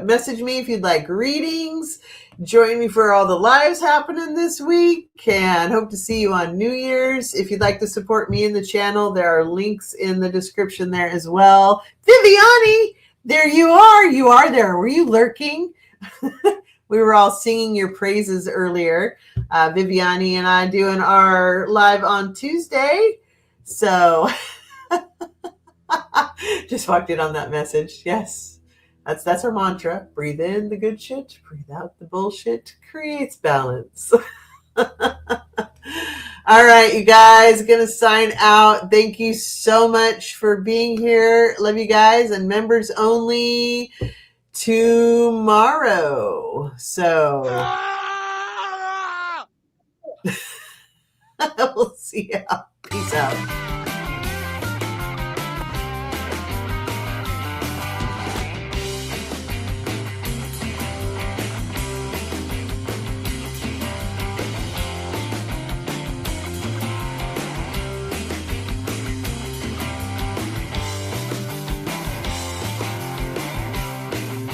Message me if you'd like readings. Join me for all the lives happening this week, and hope to see you on New Year's. If you'd like to support me in the channel, there are links in the description there as well. Viviani, there you are. You are there. Were you lurking? We were all singing your praises earlier. Viviani and I doing our live on Tuesday. So just walked in on that message. Yes, that's our mantra. Breathe in the good shit, breathe out the bullshit, creates balance. All right, you guys, gonna sign out. Thank you so much for being here. Love you guys, and members only tomorrow. So we'll see ya. Peace out.